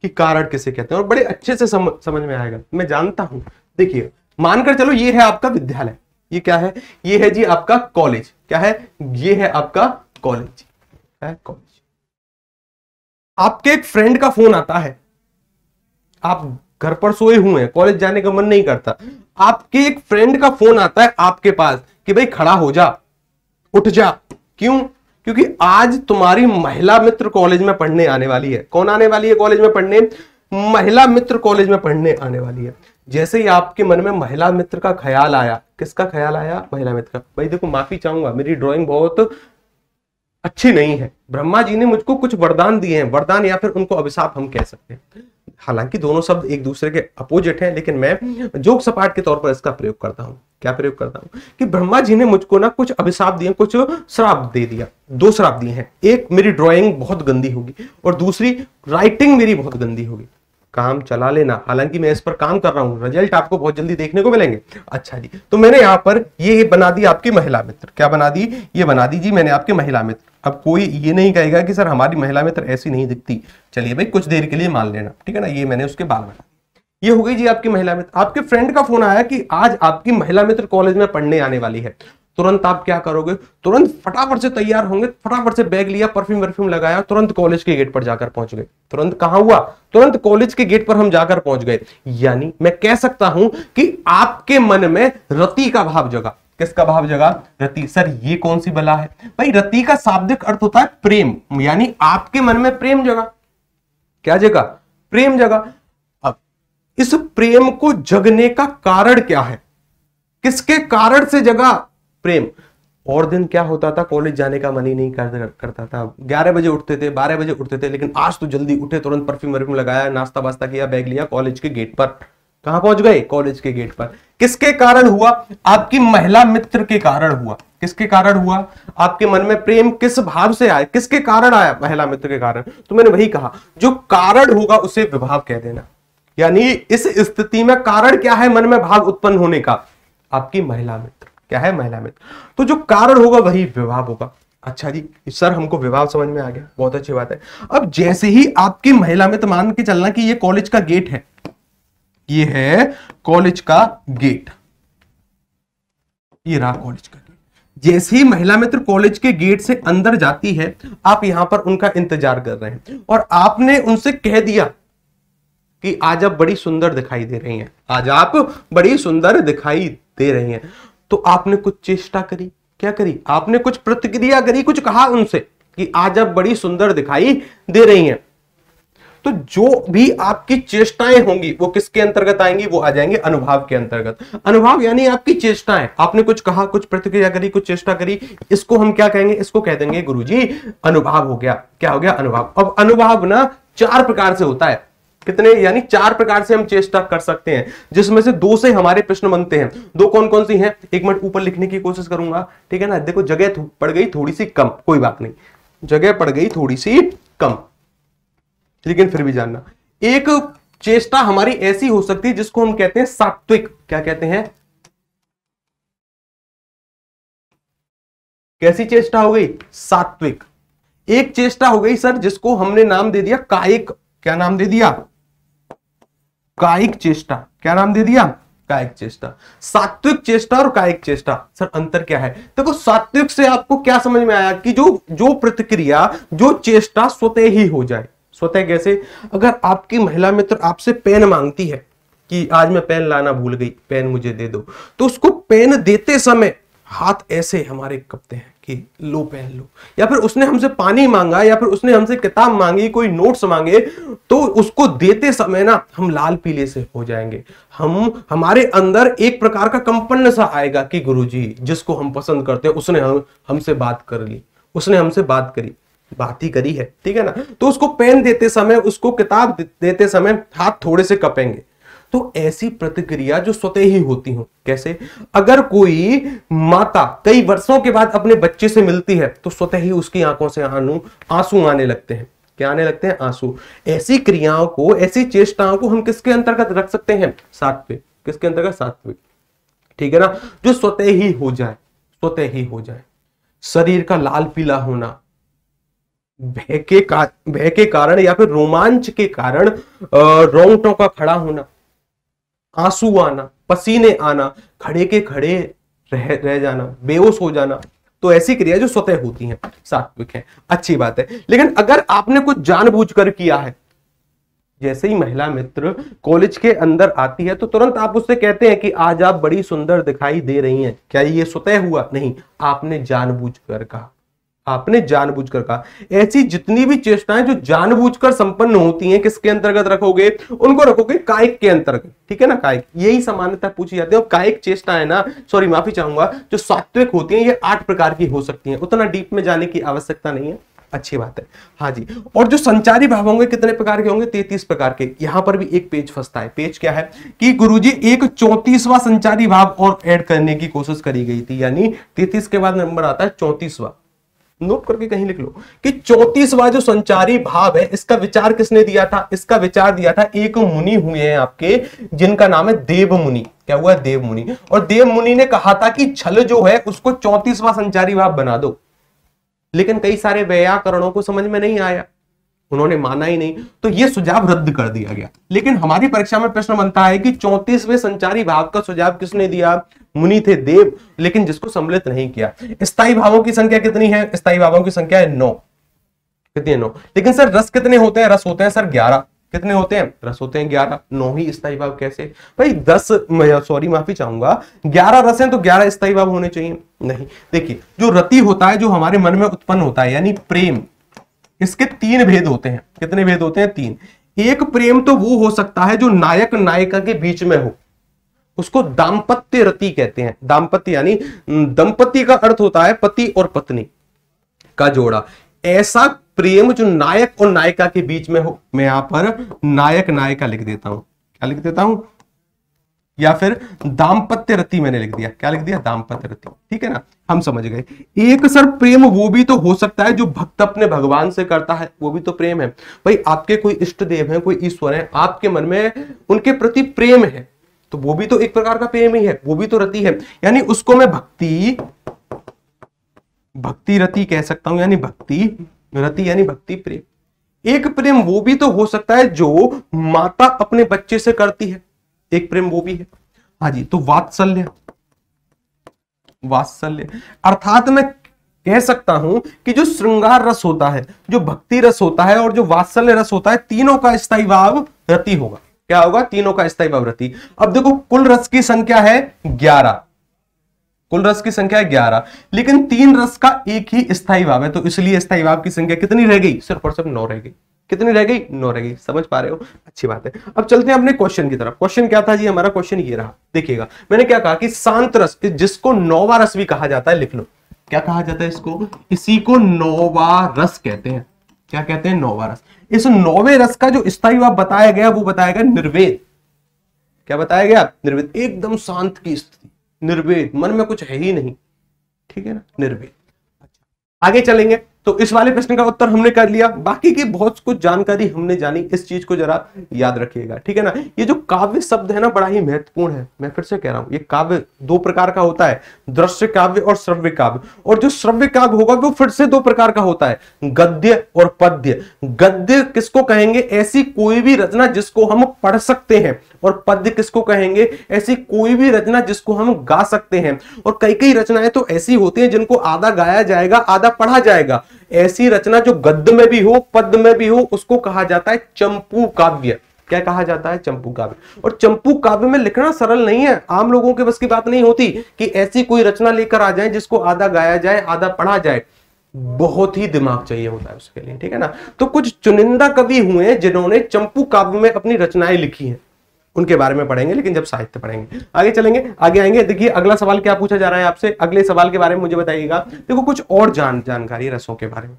[SPEAKER 1] कि कारण किसे कहते हैं और बड़े अच्छे से समझ में आएगा, मैं जानता हूं। देखिए मानकर चलो ये है आपका विद्यालय, ये क्या है? ये है जी आपका कॉलेज। क्या है? ये है आपका कॉलेज है, कॉलेज। आपके एक फ्रेंड का फोन आता है, आप घर पर सोए हुए हैं, कॉलेज जाने का मन नहीं करता, आपके एक फ्रेंड का फोन आता है आपके पास कि भाई खड़ा हो जा, उठ जा। क्यों? क्योंकि आज तुम्हारी महिला मित्र कॉलेज में पढ़ने आने वाली है। कौन आने वाली है कॉलेज में पढ़ने? महिला मित्र कॉलेज में पढ़ने आने वाली है। जैसे ही आपके मन में महिला मित्र का ख्याल आया, किसका ख्याल आया? महिला मित्र का। भाई देखो माफी चाहूंगा, मेरी ड्राइंग बहुत अच्छी नहीं है। ब्रह्मा जी ने मुझको कुछ वरदान दिए हैं, वरदान या फिर उनको अभिशाप हम कह सकते हैं। हालांकि दोनों शब्द एक दूसरे के अपोजिट हैं, लेकिन मैं जोक सपाट के तौर पर इसका प्रयोग करता हूं। क्या प्रयोग करता हूं? कि ब्रह्मा जी ने मुझको ना कुछ अभिशाप दिए, कुछ श्राप दे दिया। 2 श्राप दिए हैं, एक मेरी ड्राइंग बहुत गंदी होगी और दूसरी राइटिंग मेरी बहुत गंदी होगी। काम चला लेना, हालांकि मैं इस पर काम कर रहा हूं, रिजल्ट आपको बहुत जल्दी देखने को मिलेंगे। अच्छा जी, तो मैंने यहां पर ये बना दी आपकी महिला मित्र। क्या बना दी? ये बना दी जी मैंने आपकी महिला मित्र। अब कोई ये नहीं कहेगा कि सर हमारी महिला मित्र ऐसी नहीं दिखती। चलिए भाई कुछ देर के लिए मान लेना, ठीक है ना। ये मैंने उसके बाल बना, ये हो गई जी आपकी महिला मित्र। आपके फ्रेंड का फोन आया कि आज आपकी महिला मित्र कॉलेज में पढ़ने आने वाली है। तुरंत आप क्या करोगे? तुरंत फटाफट से तैयार होंगे, फटाफट से बैग लिया, परफ्यूम लगाया, तुरंत कॉलेज के गेट पर जाकर पहुंच गए। तुरंत कहां हुआ? तुरंत कॉलेज के गेट पर हम जाकर पहुंच गए। यानी मैं कह सकता हूं कि आपके मन में रति का भाव जगा। किसका भाव जगा? रति। सर ये कौन सी बला है? भाई रति का शाब्दिक अर्थ होता है प्रेम, यानी आपके मन में प्रेम जगा। क्या जगा? प्रेम जगा। अब इस प्रेम को जगने का कारण क्या है? किसके कारण से जगा प्रेम? और दिन क्या होता था, कॉलेज जाने का मन ही नहीं करता था। 11 बजे उठते थे, 12 बजे उठते थे, लेकिन आज तो जल्दी उठे, तुरंत परफ्यूम लगाया, नाश्ता वास्ता किया, बैग लिया, कॉलेज के गेट पर। कहां पहुंच गए? कॉलेज के गेट पर। किसके कारण हुआ? आपकी महिला मित्र के कारण हुआ। किसके कारण हुआ? आपके मन में प्रेम किस भाव से आया? किसके कारण आया? महिला मित्र के कारण। तो मैंने वही कहा, जो कारण होगा उसे विभाव कह देना। यानी इस स्थिति में कारण क्या है मन में भाव उत्पन्न होने का? आपकी महिला मित्र। क्या है? महिला मित्र। तो जो कारण होगा वही विभाव होगा। अच्छा जी सर हमको विभाव समझ में आ गया, बहुत अच्छी बात है। अब जैसे ही आपकी महिला मित्र, मान के चलना कि ये कॉलेज का गेट है, ये है कॉलेज का गेट, ये रहा कॉलेज का गेट। जैसे ही महिला मित्र कॉलेज के गेट से अंदर जाती है, आप यहां पर उनका इंतजार कर रहे हैं और आपने उनसे कह दिया कि आज आप बड़ी सुंदर दिखाई दे रही हैं, आज आप बड़ी सुंदर दिखाई दे रही हैं। तो आपने कुछ चेष्टा करी, क्या करी? आपने कुछ प्रतिक्रिया करी, कुछ कहा उनसे कि आज आप बड़ी सुंदर दिखाई दे रही हैं। तो जो भी आपकी चेष्टाएं होंगी वो किसके अंतर्गत आएंगी? वो आ जाएंगे अनुभाव के अंतर्गत। अनुभाव यानी आपकी चेष्टाएं, आपने कुछ कहा, कुछ प्रतिक्रिया करी, कुछ चेष्टा करी, इसको हम क्या कहेंगे? इसको कह देंगे गुरुजी अनुभाव हो गया। क्या हो गया? अनुभाव। अब अनुभाव ना 4 प्रकार से होता है। कितने, यानी 4 प्रकार से हम चेष्टा कर सकते हैं, जिसमें से 2 से हमारे प्रश्न बनते हैं। 2 कौन कौन सी हैं, एक मिनट ऊपर लिखने की कोशिश करूंगा, ठीक है ना। देखो जगह पड़ गई थोड़ी सी कम, कोई बात नहीं, जगह पड़ गई थोड़ी सी कम, लेकिन फिर भी जानना, एक चेष्टा हमारी ऐसी हो सकती है जिसको हम कहते हैं सात्विक। क्या कहते हैं, कैसी चेष्टा हो गई, सात्विक। एक चेष्टा हो गई सर जिसको हमने नाम दे दिया कायिक। क्या नाम दे दिया, कायिक चेष्टा। क्या नाम दे दिया, कायिक चेष्टा। सात्विक चेष्टा और कायिक चेष्टा, सर अंतर क्या है। देखो सात्विक से आपको क्या समझ में आया कि जो प्रतिक्रिया, जो चेष्टा स्वतः ही हो जाए। स्वतः कैसे, अगर आपकी महिला मित्र आपसे पेन मांगती है कि आज मैं पेन लाना भूल गई, पेन मुझे दे दो, तो उसको पेन देते समय हाथ ऐसे हमारे कपते हैं कि लो पेन लो, या फिर उसने हमसे पानी मांगा, या फिर उसने हमसे किताब मांगी, कोई नोट्स मांगे, तो उसको देते समय ना हम लाल पीले से हो जाएंगे। हमारे अंदर एक प्रकार का कंपन सा आएगा कि गुरुजी जिसको हम पसंद करते हैं उसने हमसे बात कर ली, उसने हमसे बात करी, बात ही करी है, ठीक है ना। तो उसको पेन देते समय, उसको किताब देते समय हाथ थोड़े से कपेंगे। तो ऐसी प्रतिक्रिया जो स्वतः ही होती हो, कैसे, अगर कोई माता कई वर्षों के बाद अपने बच्चे से मिलती है तो स्वतः ही उसकी आंखों से आंसू आने लगते हैं। क्या आने लगते हैं, आंसू। ऐसी क्रियाओं को, ऐसी चेष्टाओं को हम किसके अंतर्गत रख सकते हैं, सात्विक। किसके अंतर्गत, सात्विक, ठीक है ना। जो स्वतः ही हो जाए, स्वतः ही हो जाए। शरीर का लाल पीला होना, भय के कारण या फिर रोमांच के कारण रोंगटों का खड़ा होना, आंसू आना, पसीने आना, खड़े के खड़े रह जाना, बेहोश हो जाना, तो ऐसी क्रिया जो स्वतः होती हैं सात्विक है। अच्छी बात है। लेकिन अगर आपने कुछ जानबूझकर किया है, जैसे ही महिला मित्र कॉलेज के अंदर आती है तो तुरंत आप उससे कहते हैं कि आज आप बड़ी सुंदर दिखाई दे रही हैं, क्या ये स्वतः हुआ, नहीं, आपने जानबूझकर कहा, आपने जानबूझकर कहा। ऐसी जितनी भी चेष्टाएं जो जानबूझकर संपन्न होती हैं, किसके अंतर्गत रखोगे, उनको रखोगे कायिक के अंतर्गत, ठीक है ना। कायिक, यही सामान्यता पूछी जाती है। और कायिक चेष्टा है ना, सॉरी माफी चाहूंगा, जो सात्विक होती हैं, ये 8 प्रकार की हो सकती हैं, उतना डीप में जाने की आवश्यकता नहीं है। अच्छी बात है, हाँ जी। और जो संचारी भाव होंगे कितने प्रकार के होंगे, 33 प्रकार के। यहां पर भी एक पेज फंसता है। पेज क्या है कि गुरुजी एक 34वां संचारी भाव और ऐड करने की कोशिश करी गई थी, यानी 33 के बाद नंबर आता है 34वां। नोट करके कहीं लिख लो कि 34वां जो संचारी भाव है, इसका विचार किसने दिया था, इसका विचार दिया था एक मुनि हुए हैं आपके, जिनका नाम है देव मुनि। क्या हुआ, देव मुनि। और देव मुनि ने कहा था कि छल जो है उसको 34वां संचारी भाव बना दो। लेकिन कई सारे व्याकरणों को समझ में नहीं आया, उन्होंने माना ही नहीं, तो यह सुझाव रद्द कर दिया गया। लेकिन हमारी परीक्षा में प्रश्न बनता है कि 34वें संचारी भाव का सुझाव किसने दिया, मुनि थे देव, लेकिन जिसको सम्मिलित नहीं किया। स्थायी भावों की संख्या कितनी है, स्थायी भावों की संख्या है 9। कितनी है, 9। लेकिन सर रस कितने होते हैं, रस होते हैं सर 11। कितने होते हैं, रस होते हैं 11। 9 ही स्थायी भाव कैसे भाई, 10, सॉरी माफी चाहूंगा, 11 रस हैं तो 11 स्थायी भाव होने चाहिए, नहीं। देखिए जो रति होता है, जो हमारे मन में उत्पन्न होता है, यानी प्रेम, इसके 3 भेद होते हैं। कितने भेद होते हैं, 3। एक प्रेम तो वो हो सकता है जो नायक नायिका के बीच में हो, उसको दाम्पत्य रति कहते हैं। दाम्पत्य यानी दंपति का अर्थ होता है पति और पत्नी का जोड़ा। ऐसा प्रेम जो नायक और नायिका के बीच में हो, मैं यहां पर नायक नायिका लिख देता हूं, क्या लिख देता हूं, या फिर दाम्पत्य रति मैंने लिख दिया। क्या लिख दिया, दाम्पत्य रति, ठीक है ना, हम समझ गए। एक सर प्रेम वो भी तो हो सकता है जो भक्त अपने भगवान से करता है, वो भी तो प्रेम है भाई। आपके कोई इष्ट देव है, कोई ईश्वर है, आपके मन में उनके प्रति प्रेम है, तो वो भी तो एक प्रकार का प्रेम ही है, वो भी तो रति है। यानी उसको मैं भक्ति रति कह सकता हूं, यानी भक्ति रति यानी भक्ति प्रेम। एक प्रेम वो भी तो हो सकता है जो माता अपने बच्चे से करती है, एक प्रेम वो भी है। हाँ जी, तो वात्सल्य, वात्सल्य अर्थात मैं कह सकता हूं कि जो श्रृंगार रस होता है, जो भक्ति रस होता है और जो वात्सल्य रस होता है, तीनों का स्थायी भाव रति होगा। क्या होगा, तीनों का स्थायी भाव रति। अब देखो कुल रस की संख्या है 11, कुल रस की संख्या है 11, लेकिन 3 रस का एक ही स्थायी भाव है, तो इसलिए स्थायी भाव की संख्या कितनी रह गई, सिर्फ और सिर्फ 9 रह गई। कितनी रह गई, 9 रह गई। समझ पा रहे हो, अच्छी बात है। अब चलते हैं अपने क्वेश्चन की तरफ। क्वेश्चन क्या था जी, हमारा क्वेश्चन ये रहा, देखिएगा मैंने क्या कहा कि शांत रस, जिसको 9वां रस भी कहा जाता है, लिख लो क्या कहा जाता है इसको, इसी को 9वां रस कहते हैं। क्या कहते हैं? नौवां रस। इस नौवें रस का जो स्थायी भाव बताया गया वो बताया गया निर्वेद। क्या बताया गया? निर्वेद। एकदम शांत की स्थिति, निर्वेद, मन में कुछ है ही नहीं, ठीक है ना, निर्वेद। आगे चलेंगे तो इस वाले प्रश्न का उत्तर हमने कर लिया, बाकी की बहुत कुछ जानकारी हमने जानी, इस चीज को जरा याद रखिएगा, ठीक है ना। ये जो काव्य शब्द है ना बड़ा ही महत्वपूर्ण है, मैं फिर से कह रहा हूं, ये काव्य दो प्रकार का होता है, दृश्य काव्य और श्रव्य काव्य। और जो श्रव्य काव्य होगा वो फिर से दो प्रकार का होता है, गद्य और पद्य। गद्य किसको कहेंगे? ऐसी कोई भी रचना जिसको हम पढ़ सकते हैं। और पद्य किसको कहेंगे? ऐसी कोई भी रचना जिसको हम गा सकते हैं। और कई कई रचनाएं तो ऐसी होती हैं जिनको आधा गाया जाएगा आधा पढ़ा जाएगा। ऐसी रचना जो गद्य में भी हो पद्य में भी हो उसको कहा जाता है चंपू काव्य। क्या कहा जाता है? चंपू काव्य। और चंपू काव्य में लिखना सरल नहीं है, आम लोगों के बस की बात नहीं होती कि ऐसी कोई रचना लेकर आ जाए जिसको आधा गाया जाए आधा पढ़ा जाए। बहुत ही दिमाग चाहिए होता है उसके लिए, ठीक है ना। तो कुछ चुनिंदा कवि हुए हैं जिन्होंने चंपू काव्य में अपनी रचनाएं लिखी हैं, उनके बारे में पढ़ेंगे, लेकिन जब साहित्य पढ़ेंगे। आगे चलेंगे, आगे आएंगे। देखिए अगला सवाल क्या पूछा जा रहा है आपसे, अगले सवाल के बारे में मुझे बताइएगा। देखो कुछ और जानकारी रसों के बारे में,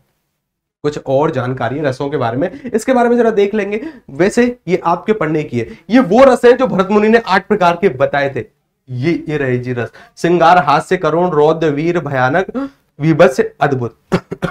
[SPEAKER 1] कुछ और जानकारी रसों के बारे में, इसके बारे में जरा देख लेंगे। वैसे ये आपके पढ़ने की है, ये वो रस है जो भरत मुनि ने 8 प्रकार के बताए थे। ये रहे जी रस, श्रृंगार, हास्य, करुण, रौद्र, वीर, भयानक, विभत्स, अद्भुत।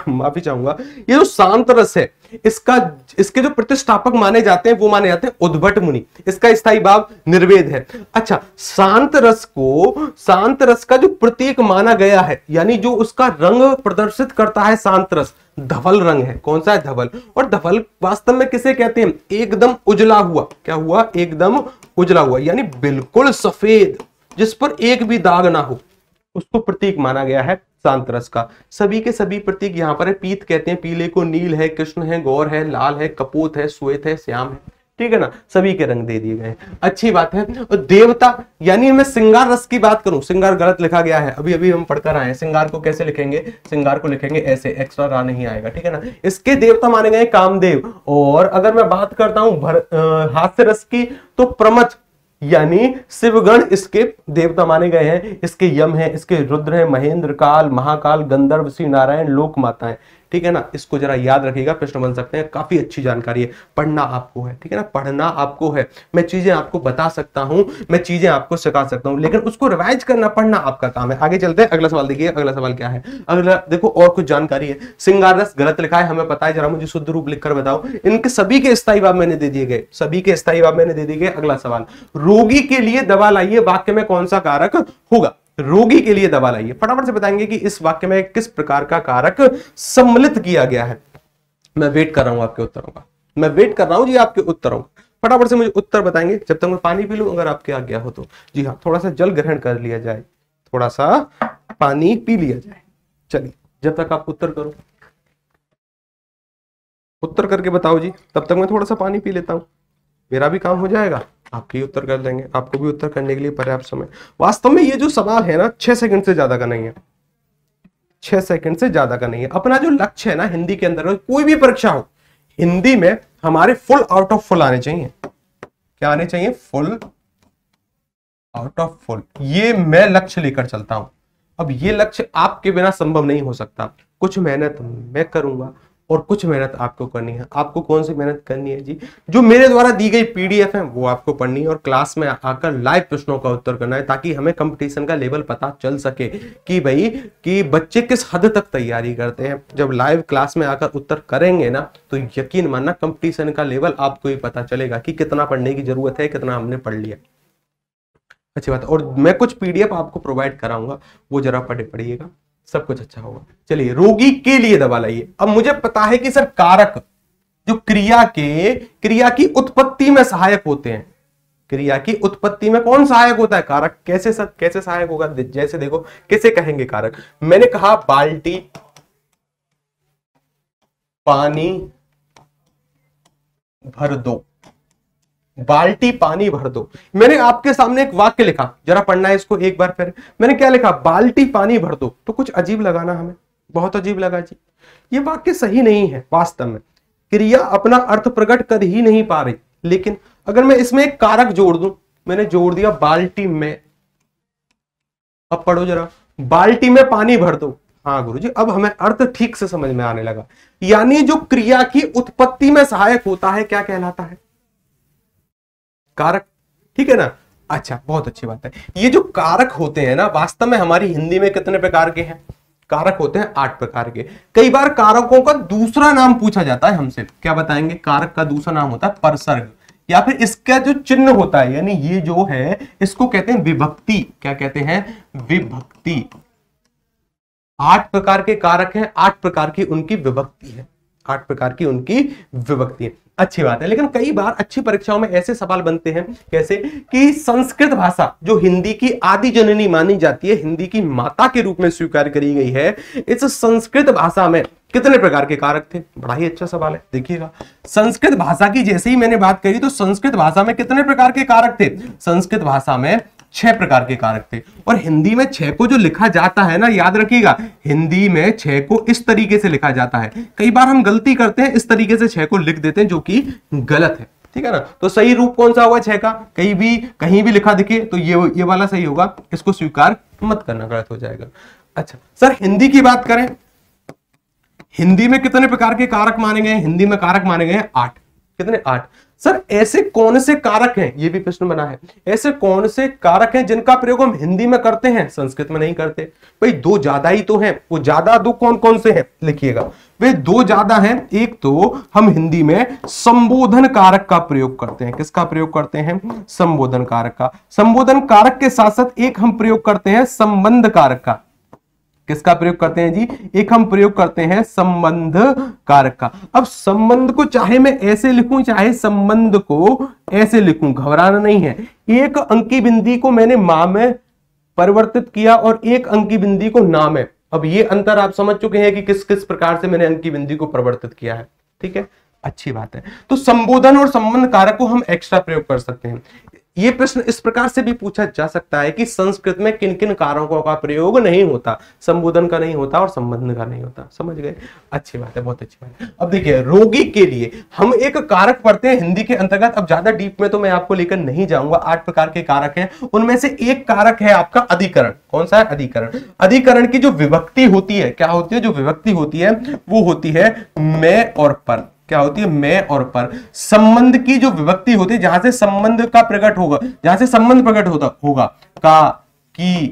[SPEAKER 1] माफी चाहूंगा, ये जो शांत रस है इसके जो प्रतिष्ठापक माने जाते हैं वो माने जाते हैं उद्भट मुनि। इसका स्थायी भाव निर्वेद है। अच्छा, शांत रस का जो प्रतीक माना गया है, यानी जो उसका रंग प्रदर्शित करता है, शांत रस धवल रंग है। कौन सा है? धवल। और धवल वास्तव में किसे कहते हैं? एकदम उजला हुआ। क्या हुआ? एकदम उजला हुआ, यानी बिल्कुल सफेद, जिस पर एक भी दाग ना हो, उसको प्रतीक माना गया है शांत रस का। सभी के सभी प्रतीक यहाँ पर है। पीत कहते हैं पीले को, नील है, कृष्ण है, गौर है, लाल है, कपूत है, श्वेत है, श्याम है, ठीक है ना। सभी के रंग दे दिए गए, अच्छी बात है। और देवता, यानी मैं श्रृंगार रस की बात करूं, श्रृंगार गलत लिखा गया है, अभी अभी हम पढ़कर आए हैं। श्रृंगार को कैसे लिखेंगे? श्रृंगार को लिखेंगे ऐसे, एक्स्ट्रा रा नहीं आएगा, ठीक है ना। इसके देवता माने गए कामदेव। और अगर मैं बात करता हूं हास्य रस की, तो प्रमथ यानी शिवगण इसके देवता माने गए हैं। इसके यम है, इसके रुद्र है, महेंद्र, काल, महाकाल, गंधर्व, श्री नारायण, लोक माताएं, ठीक है ना। इसको जरा याद रखिएगा, प्रश्न बन सकते हैं। काफी अच्छी जानकारी है, पढ़ना आपको है, ठीक है ना, पढ़ना आपको है। मैं चीजें आपको बता सकता हूं, मैं चीजें आपको सिखा सकता हूं, लेकिन उसको रिवाइज करना, पढ़ना आपका काम है। आगे चलते हैं, अगला सवाल देखिए। अगला सवाल क्या है? अगला देखो, और कुछ जानकारी है। श्रृंगार रस गलत लिखा है, हमें पता है, जरा मुझे शुद्ध रूप लिखकर बताओ। इनके सभी के स्थायी भाव मैंने दे दिए गए, सभी के स्थायी भाव मैंने दे दिए गए। अगला सवाल, रोगी के लिए दवा लाइए, वाक्य में कौन सा कारक होगा? रोगी के लिए दवा लाइए। फटाफट से बताएंगे कि इस वाक्य में किस प्रकार का कारक सम्मिलित किया गया है। मैं वेट कर रहा हूं आपके उत्तरों का, मैं वेट कर रहा हूं जी आपके उत्तरों का। फटाफट से मुझे उत्तर बताएंगे, जब तक मैं पानी पी लूं, अगर आपके आज्ञा हो तो। जी हाँ, थोड़ा सा जल ग्रहण कर लिया जाए, थोड़ा सा पानी पी लिया जाए। चलिए, जब तक आप उत्तर करो, उत्तर करके बताओ जी, तब तक मैं थोड़ा सा पानी पी लेता हूं, मेरा भी काम हो जाएगा, आपके उत्तर कर देंगे। आपको भी उत्तर करने के लिए पर्याप्त समय। वास्तव में ये जो सवाल है ना, 6 सेकंड से ज्यादा का नहीं है, 6 सेकंड से ज्यादा का नहीं है। अपना जो लक्ष्य है ना, हिंदी के अंदर कोई भी परीक्षा हो, हिंदी में हमारे फुल आउट ऑफ फुल आने चाहिए। क्या आने चाहिए? Full out of full. ये मैं लक्ष्य लेकर चलता हूं। अब ये लक्ष्य आपके बिना संभव नहीं हो सकता। कुछ मेहनत मैं करूंगा और कुछ मेहनत आपको करनी है। आपको कौन सी मेहनत करनी है जी? जो मेरे द्वारा दी गई पीडीएफ है वो आपको पढ़नी है और क्लास में आकर लाइव प्रश्नों का उत्तर करना है, ताकि हमें कंपटीशन का लेवल पता चल सके कि भाई कि बच्चे किस हद तक तैयारी करते हैं। जब लाइव क्लास में आकर उत्तर करेंगे ना, तो यकीन मानना कंपटीशन का लेवल आपको ही पता चलेगा कि कितना पढ़ने की जरूरत है, कितना हमने पढ़ लिया। अच्छी बात है। और मैं कुछ पीडीएफ आपको प्रोवाइड कराऊंगा, वो जरा पढ़िएगा, सब कुछ अच्छा होगा। चलिए, रोगी के लिए दवा लाइए। अब मुझे पता है कि सर कारक जो क्रिया की उत्पत्ति में सहायक होते हैं, क्रिया की उत्पत्ति में कौन सहायक होता है? कारक। कैसे सर, कैसे सहायक होगा? जैसे देखो, कैसे कहेंगे कारक? मैंने कहा बाल्टी पानी भर दो, बाल्टी पानी भर दो। मैंने आपके सामने एक वाक्य लिखा, जरा पढ़ना है इसको एक बार फिर। मैंने क्या लिखा? बाल्टी पानी भर दो। तो कुछ अजीब लगा ना हमें, बहुत अजीब लगा जी। ये वाक्य सही नहीं है। वास्तव में क्रिया अपना अर्थ प्रकट कर ही नहीं पा रही, लेकिन अगर मैं इसमें एक कारक जोड़ दूं, मैंने जोड़ दिया बाल्टी में। अब पढ़ो जरा, बाल्टी में पानी भर दो। हाँ गुरुजी, अब हमें अर्थ ठीक से समझ में आने लगा। यानी जो क्रिया की उत्पत्ति में सहायक होता है क्या कहलाता है? कारक। ठीक है ना? अच्छा, बहुत अच्छी बात है। ये जो कारक होते हैं ना, वास्तव में हमारी हिंदी में कितने प्रकार के हैं? कारक होते हैं 8 प्रकार के। कई बार कारकों का दूसरा नाम पूछा जाता है हमसे, क्या बताएंगे? कारक का दूसरा नाम होता है परसर्ग, या फिर इसका जो चिन्ह होता है, यानी ये जो है इसको कहते हैं विभक्ति। क्या कहते हैं? विभक्ति। 8 प्रकार के कारक हैं, 8 प्रकार की उनकी विभक्ति है, 8 प्रकार की उनकी विभक्ति है। अच्छी बात है। लेकिन कई बार अच्छी परीक्षाओं में ऐसे सवाल बनते हैं, कैसे कि संस्कृत भाषा जो हिंदी की आदि जननी मानी जाती है, हिंदी की माता के रूप में स्वीकार करी गई है, इस संस्कृत भाषा में कितने प्रकार के कारक थे? बड़ा ही अच्छा सवाल है। देखिएगा, संस्कृत भाषा की जैसे ही मैंने बात करी तो संस्कृत भाषा में कितने प्रकार के कारक थे? संस्कृत भाषा में 6 प्रकार के कारक थे। और हिंदी में 6 को जो लिखा जाता है ना, याद रखिएगा, हिंदी में 6 को इस तरीके से लिखा जाता है। कई बार हम गलती करते हैं, इस तरीके से 6 को लिख देते हैं, जो कि गलत है। ठीक है ना? तो सही रूप कौन सा होगा 6 का? कहीं भी लिखा दिखे तो ये वाला सही होगा, इसको स्वीकार मत करना, गलत हो जाएगा। अच्छा सर, हिंदी की बात करें, हिंदी में कितने प्रकार के कारक माने गए? हिंदी में कारक माने गए 8। कितने? 8। सर ऐसे कौन से कारक हैं, ये भी प्रश्न बना है, ऐसे कौन से कारक हैं जिनका प्रयोग हम हिंदी में करते हैं, संस्कृत में नहीं करते? भाई 2 ज्यादा ही तो हैं। वो ज्यादा 2 कौन कौन से हैं? लिखिएगा, वे 2 ज्यादा हैं। एक तो हम हिंदी में संबोधन कारक का प्रयोग करते हैं। किसका प्रयोग करते हैं? संबोधन कारक का। संबोधन कारक के साथ साथ एक हम प्रयोग करते हैं संबंध कारक का। किसका प्रयोग करते हैं जी? एक हम प्रयोग करते हैं संबंध कारक का। अब संबंध को चाहे मैं ऐसे लिखूं, चाहे संबंध को ऐसे लिखूं, घबराना नहीं है। एक अंकी बिंदी को मैंने मां में परिवर्तित किया और एक अंकी बिंदी को ना में। अब ये अंतर आप समझ चुके हैं कि किस किस प्रकार से मैंने अंकी बिंदी को परिवर्तित किया है। ठीक है, अच्छी बात है। तो संबोधन और संबंध कारक को हम एक्स्ट्रा प्रयोग कर सकते हैं। ये प्रश्न इस प्रकार से भी पूछा जा सकता है कि संस्कृत में किन किन कारकों का प्रयोग नहीं होता? संबोधन का नहीं होता और संबंध का नहीं होता। समझ गए? अच्छी बात है, बहुत अच्छी बात है। अब देखिए, रोगी के लिए हम एक कारक पढ़ते हैं हिंदी के अंतर्गत। अब ज्यादा डीप में तो मैं आपको लेकर नहीं जाऊंगा। 8 प्रकार के कारक हैं, उनमें से एक कारक है आपका अधिकरण। कौन सा है? अधिकरण। अधिकरण की जो विभक्ति होती है, क्या होती है? जो विभक्ति होती है वो होती है मैं और पर। क्या होती है? मैं और पर। संबंध की जो विभक्ति होती है, जहां से संबंध का प्रकट होगा, जहां से संबंध प्रकट होगा, का, की,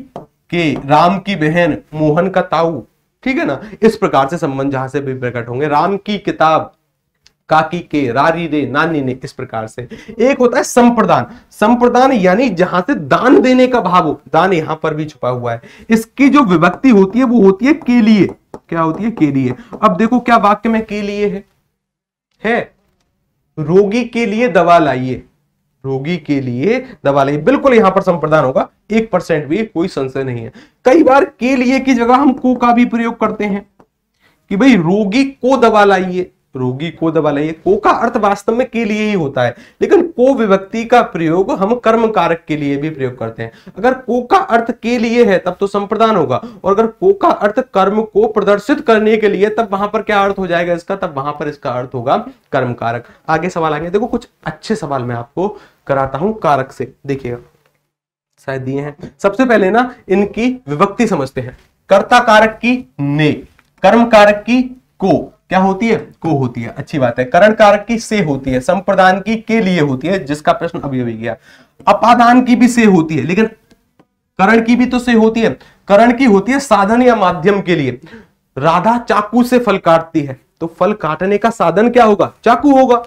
[SPEAKER 1] के, राम की बहन, मोहन का ताऊ। ठीक है ना? इस प्रकार से संबंध जहां से भी प्रकट होंगे। राम की किताब, काकी के, रारी रे, नानी ने, इस प्रकार से। एक होता है संप्रदान। संप्रदान यानी जहां से दान देने का भाव हो, दान यहां पर भी छुपा हुआ है। इसकी जो विभक्ति होती है वो होती है के लिए। क्या होती है? के लिए। अब देखो, क्या वाक्य में के लिए है? रोगी के लिए दवा लाइए, रोगी के लिए दवा लाइए, बिल्कुल यहां पर संप्रदान होगा, 1% भी कोई संशय नहीं है। कई बार के लिए की जगह हम को का भी प्रयोग करते हैं कि भाई रोगी को दवा लाइए, रोगी को दवा लाइए। को का अर्थ वास्तव में के लिए ही होता है, लेकिन को विभक्ति का प्रयोग हम कर्म कारक के लिए भी प्रयोग करते हैं। अगर को का अर्थ के लिए है तब तो संप्रदान होगा, और अगर को का अर्थ कर्म को प्रदर्शित करने के लिए, तब वहां पर क्या अर्थ हो जाएगा इसका? तब वहां पर इसका अर्थ होगा कर्म कारक। आगे सवाल आगे देखो, कुछ अच्छे सवाल मैं आपको कराता हूं कारक से। देखिएगा, शायद दिए हैं। सबसे पहले ना इनकी विभक्ति समझते हैं। कर्ता कारक की ने, कर्म कारक की को, क्या होती है? को होती है। अच्छी बात है। करण कारक की से होती है। संप्रदान की के लिए होती है, जिसका प्रश्न अभी अभी गया। अपादान की भी से होती है, लेकिन करण की भी तो से होती है। करण की होती है साधन या माध्यम के लिए। राधा चाकू से फल काटती है, तो फल काटने का साधन क्या होगा? चाकू होगा,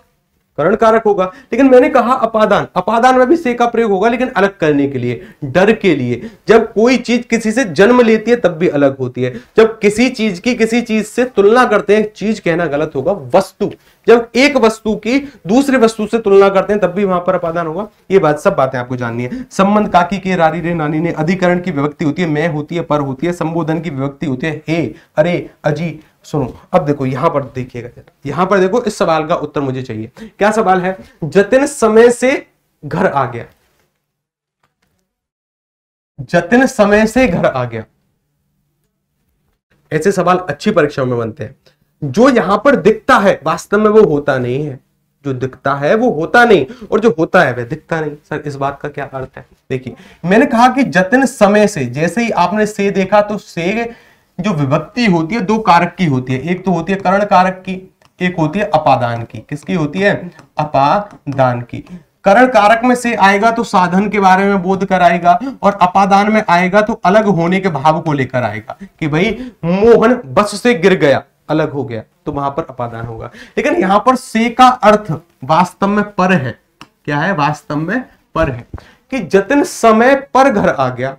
[SPEAKER 1] करण कारक होगा। लेकिन मैंने कहा अपादान, अपादान में भी से का प्रयोग होगा, लेकिन अलग करने के लिए, डर के लिए। जब कोई चीज किसी से जन्म लेती है तब भी अलग होती है। जब किसी चीज की किसी चीज से तुलना करते हैं, चीज कहना गलत होगा, वस्तु, जब एक वस्तु की दूसरे वस्तु से तुलना करते हैं तब भी वहां पर अपादान होगा। ये बात, सब बातें आपको जाननी है। संबंध काकी के, रारी रे, नानी ने। अधिकरण की विभक्ति होती है मैं होती है, पर होती है। संबोधन की विभक्ति होती है हे, अरे, अजी। सुनो, अब देखो यहां पर देखिएगा, यहां पर देखो, इस सवाल का उत्तर मुझे चाहिए। क्या सवाल है? जतिन समय से घर आ गया, जतिन समय से घर आ गया। ऐसे सवाल अच्छी परीक्षाओं में बनते हैं। जो यहां पर दिखता है वास्तव में वो होता नहीं है, जो दिखता है वो होता नहीं, और जो होता है वह दिखता नहीं। सर इस बात का क्या अर्थ है? देखिए, मैंने कहा कि जतिन समय से, जैसे ही आपने से देखा तो से जो विभक्ति होती है दो कारक की होती है, एक तो होती है करण कारक की, एक होती है अपादान की। किसकी होती है? अपादान की। करण कारक में से आएगा तो साधन के बारे में बोध कराएगा, और अपादान में आएगा तो अलग होने के भाव को लेकर आएगा कि भाई मोहन बस से गिर गया, अलग हो गया, तो वहां पर अपादान होगा। लेकिन यहां पर से का अर्थ वास्तव में पर है। क्या है? वास्तव में पर है कि जतिन समय पर घर आ गया,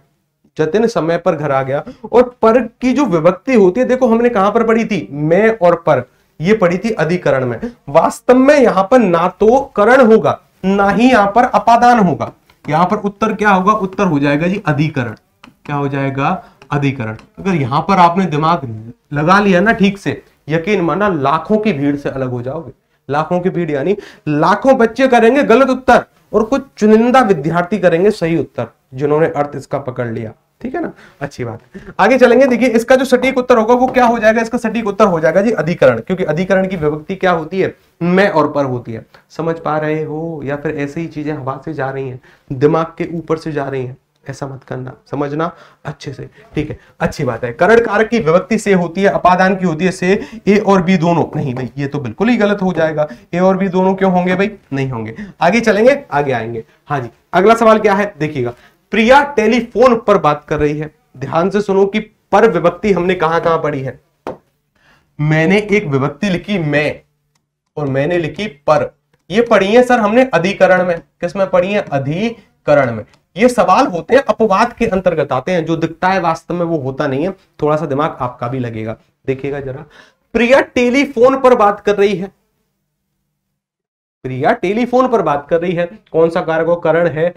[SPEAKER 1] जतिन समय पर घर आ गया। और पर की जो विभक्ति होती है, देखो हमने कहां पर पढ़ी थी? मैं और पर, ये पढ़ी थी अधिकरण में। वास्तव में यहां पर ना तो करण होगा ना ही यहां पर अपादान होगा, यहां पर उत्तर क्या होगा? उत्तर हो जाएगा जी अधिकरण। क्या हो जाएगा? अधिकरण। अगर यहां पर आपने दिमाग लगा लिया ना ठीक से, यकीन माना लाखों की भीड़ से अलग हो जाओगे। लाखों की भीड़ यानी लाखों बच्चे करेंगे गलत उत्तर और कुछ चुनिंदा विद्यार्थी करेंगे सही उत्तर, जिन्होंने अर्थ इसका पकड़ लिया। ठीक है ना? अच्छी बात है। आगे चलेंगे। देखिए इसका जो सटीक उत्तर होगा वो क्या हो जाएगा? इसका सटीक उत्तर हो जाएगा जी अधिकरण, क्योंकि अधिकरण की विभक्ति क्या होती है? मैं और पर होती है। समझ पा रहे हो? या फिर ऐसे ही चीजें हवा से जा रही हैं, दिमाग के ऊपर से जा रही हैं? ऐसा मत करना, समझना अच्छे से। ठीक है, अच्छी बात है। करण कारक की विभक्ति से होती है, अपादान की होती है से। ए और बी दोनों नहीं भाई, ये तो बिल्कुल ही गलत हो जाएगा। ए और बी दोनों क्यों होंगे भाई? नहीं होंगे। आगे चलेंगे, आगे आएंगे। हाँ जी, अगला सवाल क्या है देखिएगा। प्रिया टेलीफोन पर बात कर रही है। ध्यान से सुनो कि पर विभक्ति हमने कहां कहां पढ़ी है। मैंने एक विभक्ति लिखी मैं, और मैंने लिखी पर। ये पढ़ी है सर हमने अधिकरण में। किस में पढ़ी है? अधिकरण में। ये सवाल होते हैं अपवाद के अंतर्गत आते हैं, जो दिखता है वास्तव में वो होता नहीं है। थोड़ा सा दिमाग आपका भी लगेगा। देखिएगा जरा, प्रिया टेलीफोन पर बात कर रही है। प्रिया टेलीफोन पर बात कर रही है। कौन सा कारक हो? करण है,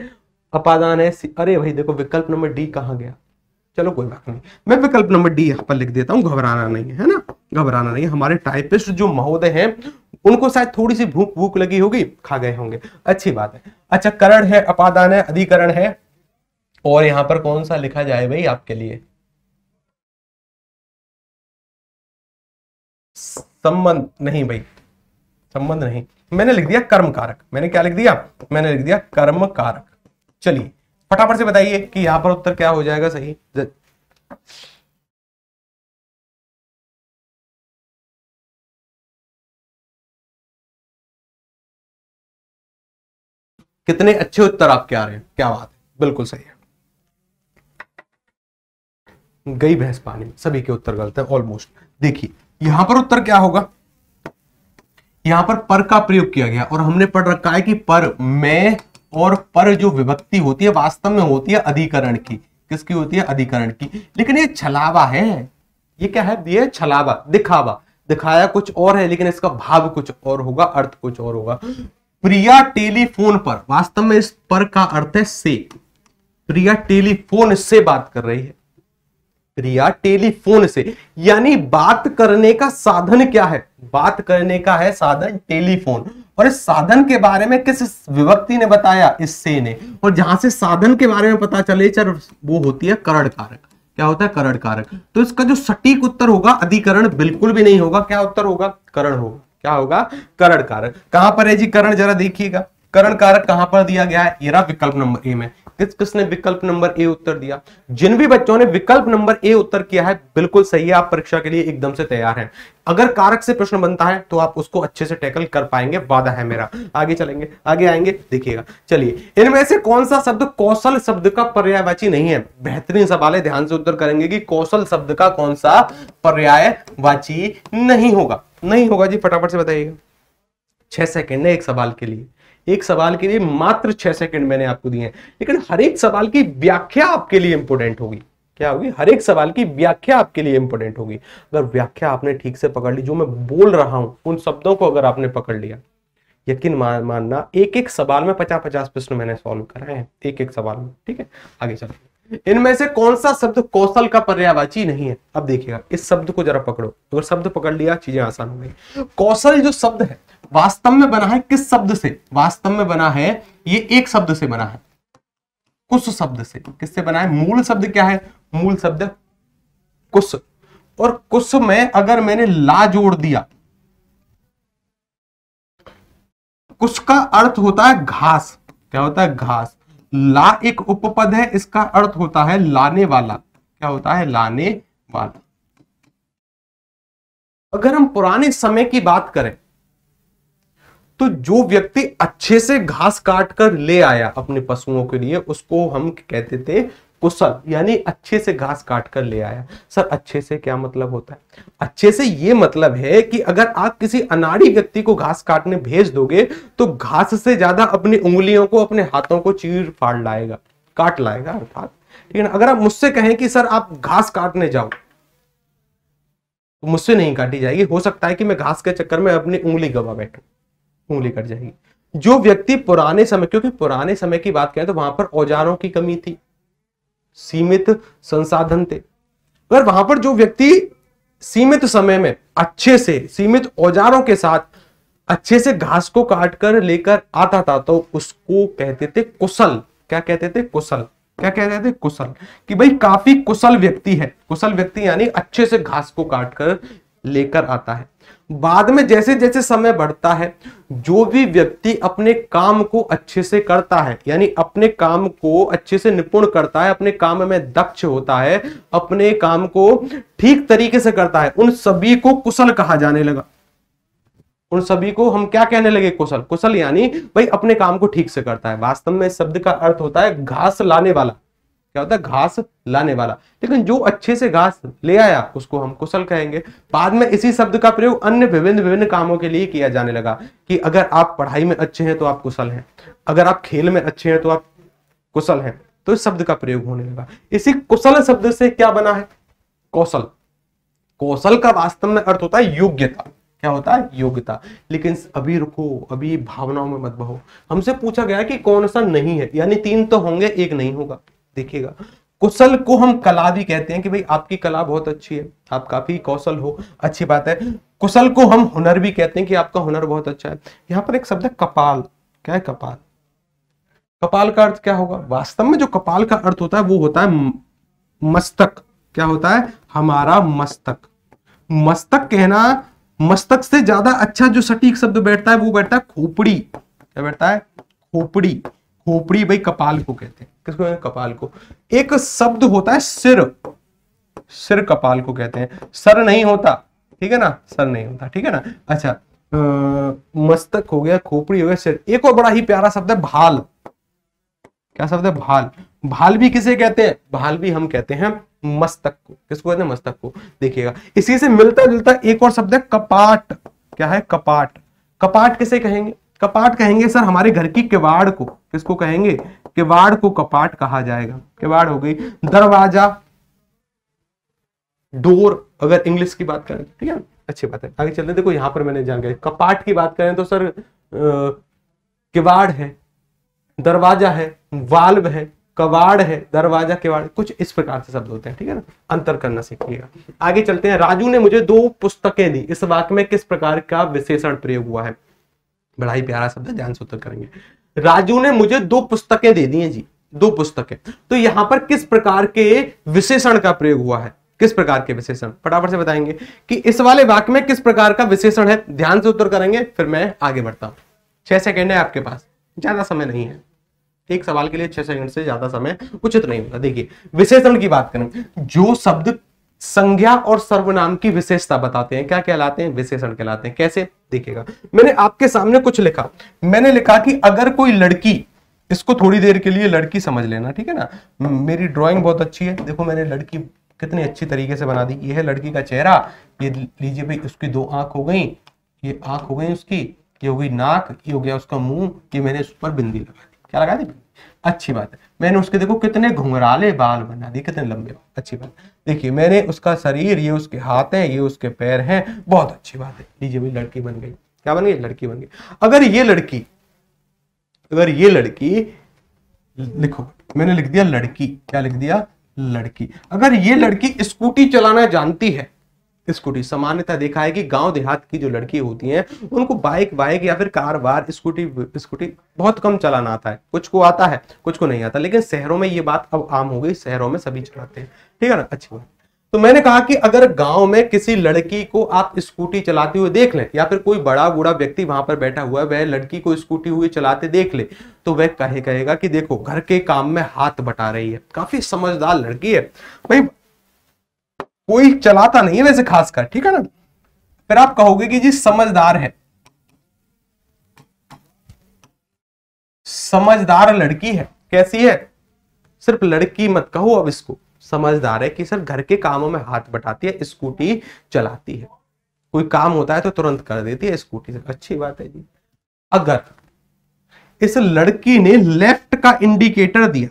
[SPEAKER 1] अपादान है। अरे भाई देखो विकल्प नंबर डी कहां गया? चलो कोई बात नहीं, मैं विकल्प नंबर डी यहां पर लिख देता हूं। घबराना नहीं है ना, घबराना नहीं है। हमारे टाइपिस्ट जो महोदय हैं उनको शायद थोड़ी सी भूख भूख लगी होगी, खा गए होंगे। अच्छी बात है। अच्छा, करण है, अपादान है, अधिकरण है, और यहां पर कौन सा लिखा जाए भाई आपके लिए? संबंध नहीं भाई, संबंध नहीं। मैंने लिख दिया कर्म कारक। मैंने क्या लिख दिया? मैंने लिख दिया कर्म कारक। चलिए फटाफट से बताइए कि यहां पर उत्तर क्या हो जाएगा सही। कितने अच्छे उत्तर आपके आ रहे हैं, क्या बात है, बिल्कुल सही है। गई भैंस पानी में, सभी के उत्तर गलत है ऑलमोस्ट। देखिए यहां पर उत्तर क्या होगा? यहां पर का प्रयोग किया गया, और हमने पढ़ रखा है कि पर, मैं और पर जो विभक्ति होती है वास्तव में होती है अधिकरण की। किसकी होती है? अधिकरण की। लेकिन ये छलावा है। ये क्या है? ये छलावा, दिखावा। दिखाया कुछ और है लेकिन इसका भाव कुछ और होगा, अर्थ कुछ और होगा। प्रिया टेलीफोन पर, वास्तव में इस पर का अर्थ है से। प्रिया टेलीफोन से बात कर रही है। प्रिया टेलीफोन से, यानी बात करने का साधन क्या है? बात करने का है साधन टेलीफोन। और इस साधन के बारे में किस विभक्ति ने बताया? इस से ने। और जहां से साधन के बारे में पता चले चल, वो होती है करण कारक। क्या होता है? करण कारक। तो इसका जो सटीक उत्तर होगा अधिकरण बिल्कुल भी नहीं होगा। क्या उत्तर होगा? करण होगा। क्या होगा? करण कारक। कहां पर है जी करण? जरा देखिएगा करण कारक कहां पर दिया गया है। ये रहा विकल्प नंबर ए में। किसने विकल्प नंबर ए उत्तर दिया? जिन भी बच्चों ने विकल्प नंबर ए उत्तर किया है बिल्कुल सही है, आप परीक्षा के लिए एकदम से तैयार हैं। अगर कारक से प्रश्न बनता है तो आप उसको अच्छे से टैकल कर पाएंगे, वादा है मेरा। आगे चलेंगे, आगे आएंगे, देखिएगा। चलिए, इनमें से कौन सा शब्द कौशल शब्द का पर्यायवाची नहीं है? बेहतरीन सवाल है, ध्यान से उत्तर करेंगे कि कौशल शब्द का कौन सा पर्यायवाची नहीं होगा। नहीं होगा जी, फटाफट से बताइएगा। 6 सेकंड है एक सवाल के लिए। एक सवाल के लिए मात्र 6 सेकंड मैंने आपको दिए हैं, लेकिन हर एक सवाल की व्याख्या आपके लिए इंपोर्टेंट होगी। क्या होगी? हर एक सवाल की व्याख्या आपके लिए इंपोर्टेंट होगी। अगर व्याख्या आपने ठीक से पकड़ ली, जो मैं बोल रहा हूं उन शब्दों को अगर आपने पकड़ लिया, यकीन मानना एक एक सवाल में 50-50 प्रश्न मैंने सॉल्व कराए हैं, एक एक सवाल में। ठीक है, आगे चलते। इनमें से कौन सा शब्द कौशल का पर्यायवाची नहीं है? अब देखिएगा, इस शब्द को जरा पकड़ो। अगर शब्द पकड़ लिया चीजें आसान हो गई। कौशल जो शब्द है वास्तव में बना है किस शब्द से? वास्तव में बना है, ये एक शब्द से बना है, कुश शब्द से। किससे बना है? मूल शब्द क्या है? मूल शब्द कुश। और कुश में अगर मैंने ला जोड़ दिया, कुश का अर्थ होता है घास। क्या होता है? घास। ला एक उपपद है, इसका अर्थ होता है लाने वाला। क्या होता है? लाने वाला। अगर हम पुराने समय की बात करें तो जो व्यक्ति अच्छे से घास काट कर ले आया अपने पशुओं के लिए उसको हम कहते थे कुशल, यानी अच्छे से घास काट कर ले आया। सर अच्छे से क्या मतलब होता है? अच्छे से ये मतलब है कि अगर आप किसी अनाड़ी व्यक्ति को घास काटने भेज दोगे तो घास से ज्यादा अपनी उंगलियों को, अपने हाथों को चीर फाड़ लाएगा, काट लाएगा अर्थात। ठीक है ना? अगर आप मुझसे कहें कि सर आप घास काटने जाओ तो मुझसे नहीं काटी जाएगी, हो सकता है कि मैं घास के चक्कर में अपनी उंगली गवा बैठूं, उंगली कट जाएगी। जो व्यक्ति पुराने समय, क्योंकि पुराने समय की बात करें तो वहां पर औजारों की कमी थी, सीमित संसाधन थे। अगर वहां पर जो व्यक्ति सीमित समय में अच्छे से, सीमित औजारों के साथ अच्छे से घास को काट कर लेकर आता था तो उसको कहते थे कुशल। क्या कहते थे? कुशल। क्या कहते थे? कुशल। कि भाई काफी कुशल व्यक्ति है। कुशल व्यक्ति यानी अच्छे से घास को काट कर लेकर आता है। बाद में जैसे जैसे समय बढ़ता है, जो भी व्यक्ति अपने काम को अच्छे से करता है, यानी अपने काम को अच्छे से निपुण करता है, अपने काम में दक्ष होता है, अपने काम को ठीक तरीके से करता है, उन सभी को कुशल कहा जाने लगा। उन सभी को हम क्या कहने लगे? कुशल। कुशल यानी भाई अपने काम को ठीक से करता है। वास्तव में इस शब्द का अर्थ होता है घास लाने वाला। क्या होता है? घास लाने वाला। लेकिन जो अच्छे से घास ले आया उसको हम कुशल कहेंगे। बाद में इसी शब्द का प्रयोग अन्य विभिन्न विभिन्न कामों के लिए किया जाने लगा कि अगर आप पढ़ाई में अच्छे हैं तो आप कुशल हैं, अगर आप खेल में अच्छे हैं तो आप कुशल हैं, तो इस शब्द का प्रयोग होने लगा। इसी कुशल शब्द से क्या बना है? कौशल। कौशल का वास्तव में अर्थ होता है योग्यता। क्या होता है? योग्यता। लेकिन अभी रुको, अभी भावनाओं में मत बहो। हमसे पूछा गया कि कौन सा नहीं है, यानी तीन तो होंगे, एक नहीं होगा। देखिएगा, कुशल को हम कला भी कहते हैं कि भाई आपकी कला बहुत अच्छी है, आप काफी कौशल हो, अच्छी बात है। कुशल को हम हुनर भी कहते हैं कि आपका हुनर बहुत अच्छा है। यहां पर एक शब्द है कपाल। क्या है? कपाल। कपाल का अर्थ क्या होगा? वास्तव में जो कपाल का अर्थ होता है वो होता है मस्तक। क्या होता है? हमारा मस्तक। मस्तक कहना, मस्तक से ज्यादा अच्छा जो सटीक शब्द बैठता है वो बैठता है खोपड़ी। क्या बैठता है? खोपड़ी। खोपड़ी भाई कपाल को कहते हैं। किसको कहते हैं? कपाल को। एक शब्द होता है सिर। सिर कपाल को कहते हैं। सर नहीं होता, ठीक है ना? सर नहीं होता, ठीक है ना? अच्छा, मस्तक हो गया, खोपड़ी हो गया, सिर। एक और बड़ा ही प्यारा शब्द है भाल। क्या शब्द है? भाल। भाल भी किसे कहते हैं? भाल भी हम कहते हैं मस्तक को। किसको कहते हैं? मस्तक को। देखिएगा, इसी से मिलता जुलता एक और शब्द है कपाट। क्या है? कपाट। कपाट किसे कहेंगे? कपाट कहेंगे सर हमारे घर की किवाड़ को। किसको कहेंगे? किवाड़ को कपाट कहा जाएगा। किवाड़ हो गई। दरवाजा, डोर, अगर इंग्लिश की बात करें, ठीक है, अच्छी बात है। आगे चलते, देखो यहां पर मैंने जान गया, कपाट की बात करें तो सर किवाड़ है, दरवाजा है, वाल्व है, कवाड़ है, दरवाजा, किवाड़, कुछ इस प्रकार से शब्द होते हैं, ठीक है ना? अंतर करना सीखिएगा। आगे चलते हैं। राजू ने मुझे 2 पुस्तकें दी। इस वाक्य में किस प्रकार का विशेषण प्रयोग हुआ है? बड़ा ही प्यारा शब्द है, ध्यान से उत्तर करेंगे। राजू ने मुझे 2 पुस्तकें दे दी हैं जी, 2 पुस्तकें। तो यहां पर किस प्रकार के विशेषण का प्रयोग हुआ है? किस प्रकार के विशेषण? फटाफट से बताएंगे कि इस वाले वाक्य में किस प्रकार का विशेषण है। ध्यान से उत्तर करेंगे, फिर मैं आगे बढ़ता हूं। 6 सेकंड है आपके पास, ज्यादा समय नहीं है। एक सवाल के लिए 6 सेकंड से ज्यादा समय उचित नहीं होता। देखिए, विशेषण की बात करें, जो शब्द संज्ञा और सर्वनाम की विशेषता बताते हैं, क्या कहलाते हैं? विशेषण कहलाते हैं। कैसे? देखिएगा, मैंने आपके सामने कुछ लिखा। मैंने लिखा कि अगर कोई लड़की, इसको थोड़ी देर के लिए लड़की समझ लेना, ठीक है ना? मेरी ड्राइंग बहुत अच्छी है। देखो मैंने लड़की कितनी अच्छी तरीके से बना दी। ये है लड़की का चेहरा, ये लीजिए भाई, उसकी 2 आंख हो गई, ये आंख हो गई उसकी, ये हो गई नाक, ये हो गया उसका मुंह, ये मैंने उस पर बिंदी लगा दी। क्या लगा दी? अच्छी बात है। मैंने उसके देखो कितने घुंघराले बाल बना दिए, कितने लंबे, अच्छी बात। देखिए मैंने उसका शरीर, ये उसके हाथ हैं, ये उसके पैर हैं, बहुत अच्छी बात है। लीजिए भाई, लड़की बन गई। क्या बन गई? लड़की बन गई। अगर ये लड़की, लिखो, मैंने लिख दिया लड़की। क्या लिख दिया? लड़की। अगर ये लड़की स्कूटी चलाना जानती है, स्कूटी, सामान्यतः देखा है कि गांव देहात की जो लड़की होती हैं उनको बाइक या फिर कार वार, स्कूटी बहुत कम चलाना आता है। कुछ को आता है, कुछ को नहीं आता। लेकिन शहरों में ये बात अब आम हो गई, शहरों में सभी चलाते हैं, ठीक है ना? अच्छी बात। तो मैंने कहा कि अगर गांव में किसी लड़की को आप स्कूटी चलाते हुए देख लें, या फिर कोई बड़ा बूढ़ा व्यक्ति वहां पर बैठा हुआ है, वह लड़की को स्कूटी हुई चलाते देख ले, तो वह कहेगा कि देखो घर के काम में हाथ बटा रही है, काफी समझदार लड़की है। भाई कोई चलाता नहीं है वैसे खासकर, ठीक है ना? फिर आप कहोगे कि जी समझदार है, समझदार लड़की है। कैसी है? सिर्फ लड़की मत कहो, अब इसको समझदार है कि सर घर के कामों में हाथ बटाती है, स्कूटी चलाती है, कोई काम होता है तो तुरंत कर देती है स्कूटी से। अच्छी बात है जी। अगर इस लड़की ने लेफ्ट का इंडिकेटर दिया,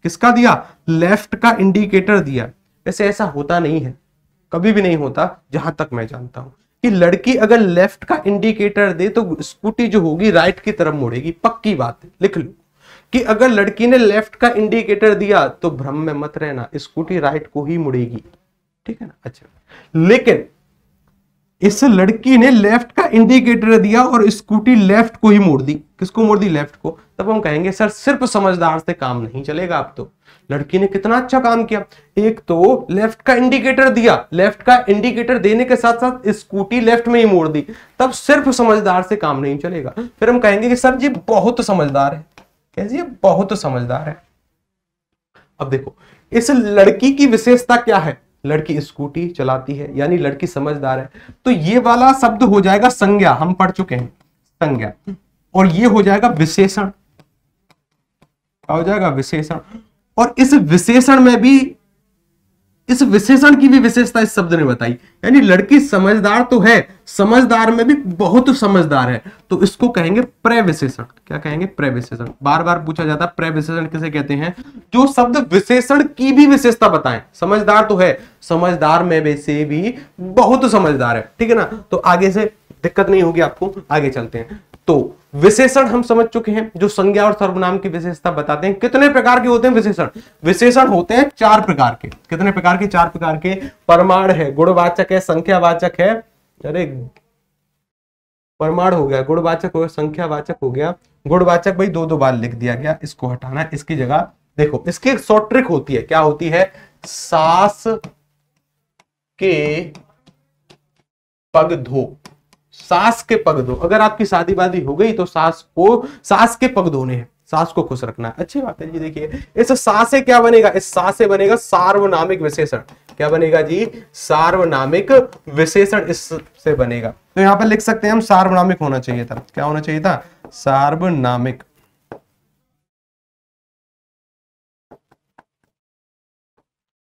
[SPEAKER 1] किसका दिया? लेफ्ट का इंडिकेटर दिया। वैसे ऐसा होता नहीं है, कभी भी नहीं होता जहां तक मैं जानता हूं, कि लड़की अगर लेफ्ट का इंडिकेटर दे तो स्कूटी जो होगी राइट की तरफ मुड़ेगी। पक्की बात है, लिख लो कि अगर लड़की ने लेफ्ट का इंडिकेटर दिया तो भ्रम में मत रहना, स्कूटी राइट को ही मुड़ेगी। ठीक है ना? अच्छा, लेकिन इस लड़की ने लेफ्ट का इंडिकेटर दिया और स्कूटी लेफ्ट को ही मोड़ दी। किसको मोड़ दी? लेफ्ट को। तब हम कहेंगे सर सिर्फ समझदार से काम नहीं चलेगा। अब तो लड़की ने कितना अच्छा काम किया, एक तो लेफ्ट का इंडिकेटर दिया, लेफ्ट का इंडिकेटर देने के साथ साथ स्कूटी लेफ्ट में ही मोड़ दी, तब सिर्फ समझदार से काम नहीं चलेगा। फिर हम कहेंगे कि सर जी बहुत समझदार है। कैसी है? बहुत समझदार है। अब देखो इस लड़की की विशेषता क्या है? लड़की स्कूटी चलाती है, यानी लड़की समझदार है। तो ये वाला शब्द हो जाएगा संज्ञा, हम पढ़ चुके हैं संज्ञा, और ये हो जाएगा विशेषण। क्या हो जाएगा? विशेषण। और इस विशेषण में भी, इस विशेषण की भी विशेषता इस शब्द ने बताई, यानी लड़की समझदार तो है, समझदार में भी बहुत समझदार है, तो इसको कहेंगे प्रविशेषण। क्या कहेंगे? प्रविशेषण। बार बार पूछा जाता है प्रविशेषण किसे कहते हैं? जो शब्द विशेषण की भी विशेषता बताएं। समझदार तो है, समझदार में वैसे भी बहुत समझदार है। ठीक है ना? तो आगे से दिक्कत नहीं होगी आपको, आगे चलते हैं। तो विशेषण हम समझ चुके हैं, जो संज्ञा और सर्वनाम की विशेषता बताते हैं। कितने प्रकार के होते हैं विशेषण? विशेषण होते हैं 4 प्रकार के। कितने प्रकार के? 4 प्रकार के। परमाण है, गुणवाचक है, संख्यावाचक है। अरे परमाण हो गया, गुणवाचक हो गया, संख्यावाचक हो गया। गुणवाचक भाई 2 बार लिख दिया गया, इसको हटाना है। इसकी जगह देखो, इसकी एक शॉर्ट ट्रिक होती है। क्या होती है? सास के पग धो, सास के पग धो। अगर आपकी शादी वादी हो गई तो सास के पग धोने हैं, सास को खुश रखना है। अच्छी बात है जी। देखिए इस सास से क्या बनेगा? इस सास से बनेगा सार्वनामिक विशेषण। क्या बनेगा जी? सार्वनामिक विशेषण इससे बनेगा। तो यहां पर लिख सकते हैं हम सार्वनामिक होना चाहिए था। क्या होना चाहिए था? सार्वनामिक।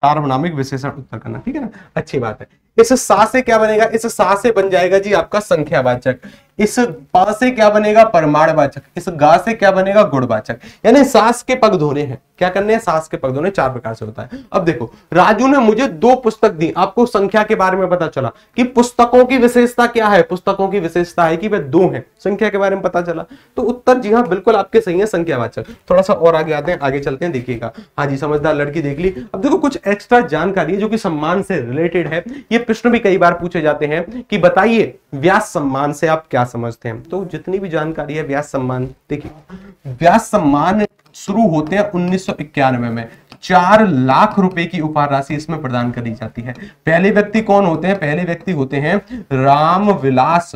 [SPEAKER 1] सार्वनामिक विशेषण उत्तर करना। ठीक है ना? अच्छी बात है। इस सा से क्या बनेगा? इस सा से बन जाएगा जी आपका संख्यावाचक। इस पा से क्या बनेगा? परमाणुवाचक। इस गा से क्या बनेगा? गुणवाचक। यानी सास के पग धोने हैं। क्या करने हैं? सास के पग धोने। 4 प्रकार से होता है। अब देखो, राजू ने मुझे 2 पुस्तक दी। आपको संख्या के बारे में पता चला कि पुस्तकों की विशेषता क्या है? पुस्तकों की विशेषता है कि वे 2 हैं। संख्या के बारे में पता चला, तो उत्तर जी हाँ बिल्कुल आपके सही है, संख्यावाचक। थोड़ा सा और आगे आते हैं, आगे चलते हैं। देखिएगा, हाँ जी, समझदार लड़की देख ली। अब देखो कुछ एक्स्ट्रा जानकारी है जो कि सम्मान से रिलेटेड है। ये प्रश्न भी कई बार पूछे जाते हैं कि बताइए व्यास सम्मान से आप क्या समझते हैं। तो जितनी भी जानकारी है व्यास सम्मान, देखिए व्यास सम्मान शुरू होते हैं 1991 में। 4 लाख रुपए की उपहार राशि इसमें प्रदान करी जाती है। पहले व्यक्ति कौन होते हैं? पहले व्यक्ति होते हैं रामविलास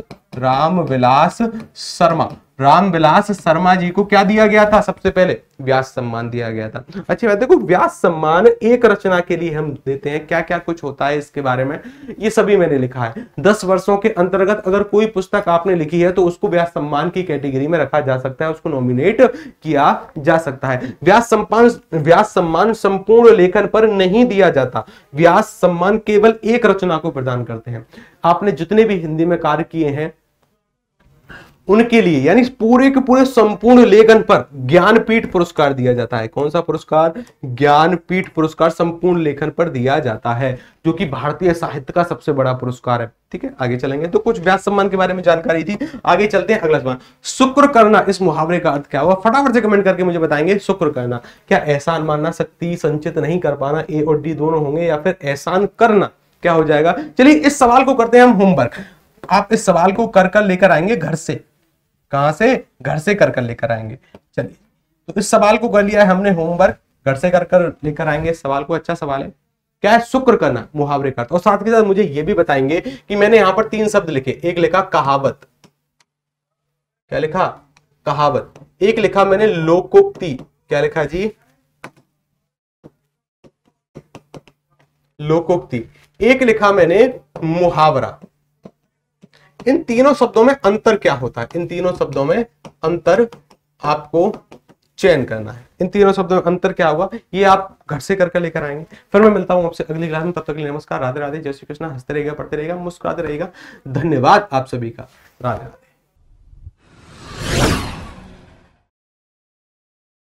[SPEAKER 1] शर्मा। रामविलास शर्मा जी को क्या दिया गया था? सबसे पहले व्यास सम्मान दिया गया था। अच्छी बात। देखो व्यास सम्मान एक रचना के लिए हम देते हैं। क्या क्या कुछ होता है इसके बारे में ये सभी मैंने लिखा है। 10 वर्षों के अंतर्गत अगर कोई पुस्तक आपने लिखी है तो उसको व्यास सम्मान की कैटेगरी में रखा जा सकता है, उसको नॉमिनेट किया जा सकता है। व्यास सम्मान संपूर्ण लेखन पर नहीं दिया जाता। व्यास सम्मान केवल एक रचना को प्रदान करते हैं। आपने जितने भी हिंदी में कार्य किए हैं उनके लिए, यानी पूरे के पूरे संपूर्ण लेखन पर ज्ञानपीठ पुरस्कार दिया जाता है। कौन सा पुरस्कार? ज्ञानपीठ पुरस्कार संपूर्ण लेखन पर दिया जाता है, जो कि भारतीय साहित्य का सबसे बड़ा पुरस्कार है। ठीक है, आगे चलेंगे। तो कुछ व्यास सम्मान के बारे में जानकारी थी, आगे चलते हैं। अगला सवाल, शुक्र करना, इस मुहावरे का अर्थ क्या हुआ? फटाफट से कमेंट करके मुझे बताएंगे। शुक्र करना, क्या एहसान मानना, शक्ति संचित नहीं कर पाना, ए और डी दोनों होंगे, या फिर एहसान करना क्या हो जाएगा? चलिए इस सवाल को करते हैं हम होमवर्क। आप इस सवाल को कर लेकर आएंगे घर से। कहां से? घर से कर लेकर आएंगे। चलिए, तो इस सवाल को कर लिया है हमने होमवर्क, घर से कर लेकर आएंगे इस सवाल को। अच्छा सवाल है। क्या है? शुक्र करना, मुहावरे का। और साथ के साथ मुझे यह भी बताएंगे कि मैंने यहां पर 3 शब्द लिखे। एक लिखा कहावत, क्या लिखा? कहावत। एक लिखा मैंने लोकोक्ति, क्या लिखा जी? लोकोक्ति। एक लिखा मैंने मुहावरा, इन तीनों शब्दों में अंतर क्या होता है, इन तीनों शब्दों में अंतर आपको चयन करना है। इन तीनों शब्दों में अंतर क्या होगा ये आप घर से करके लेकर आएंगे। फिर मैं मिलता हूं आपसे अगली क्लास में, तब तक के लिए नमस्कार, राधे राधे, जय श्री कृष्ण, हंसते रहिएगा, पढ़ते रहिएगा, मुस्कुराते रहिएगा। धन्यवाद आप सभी का, राधे राधे।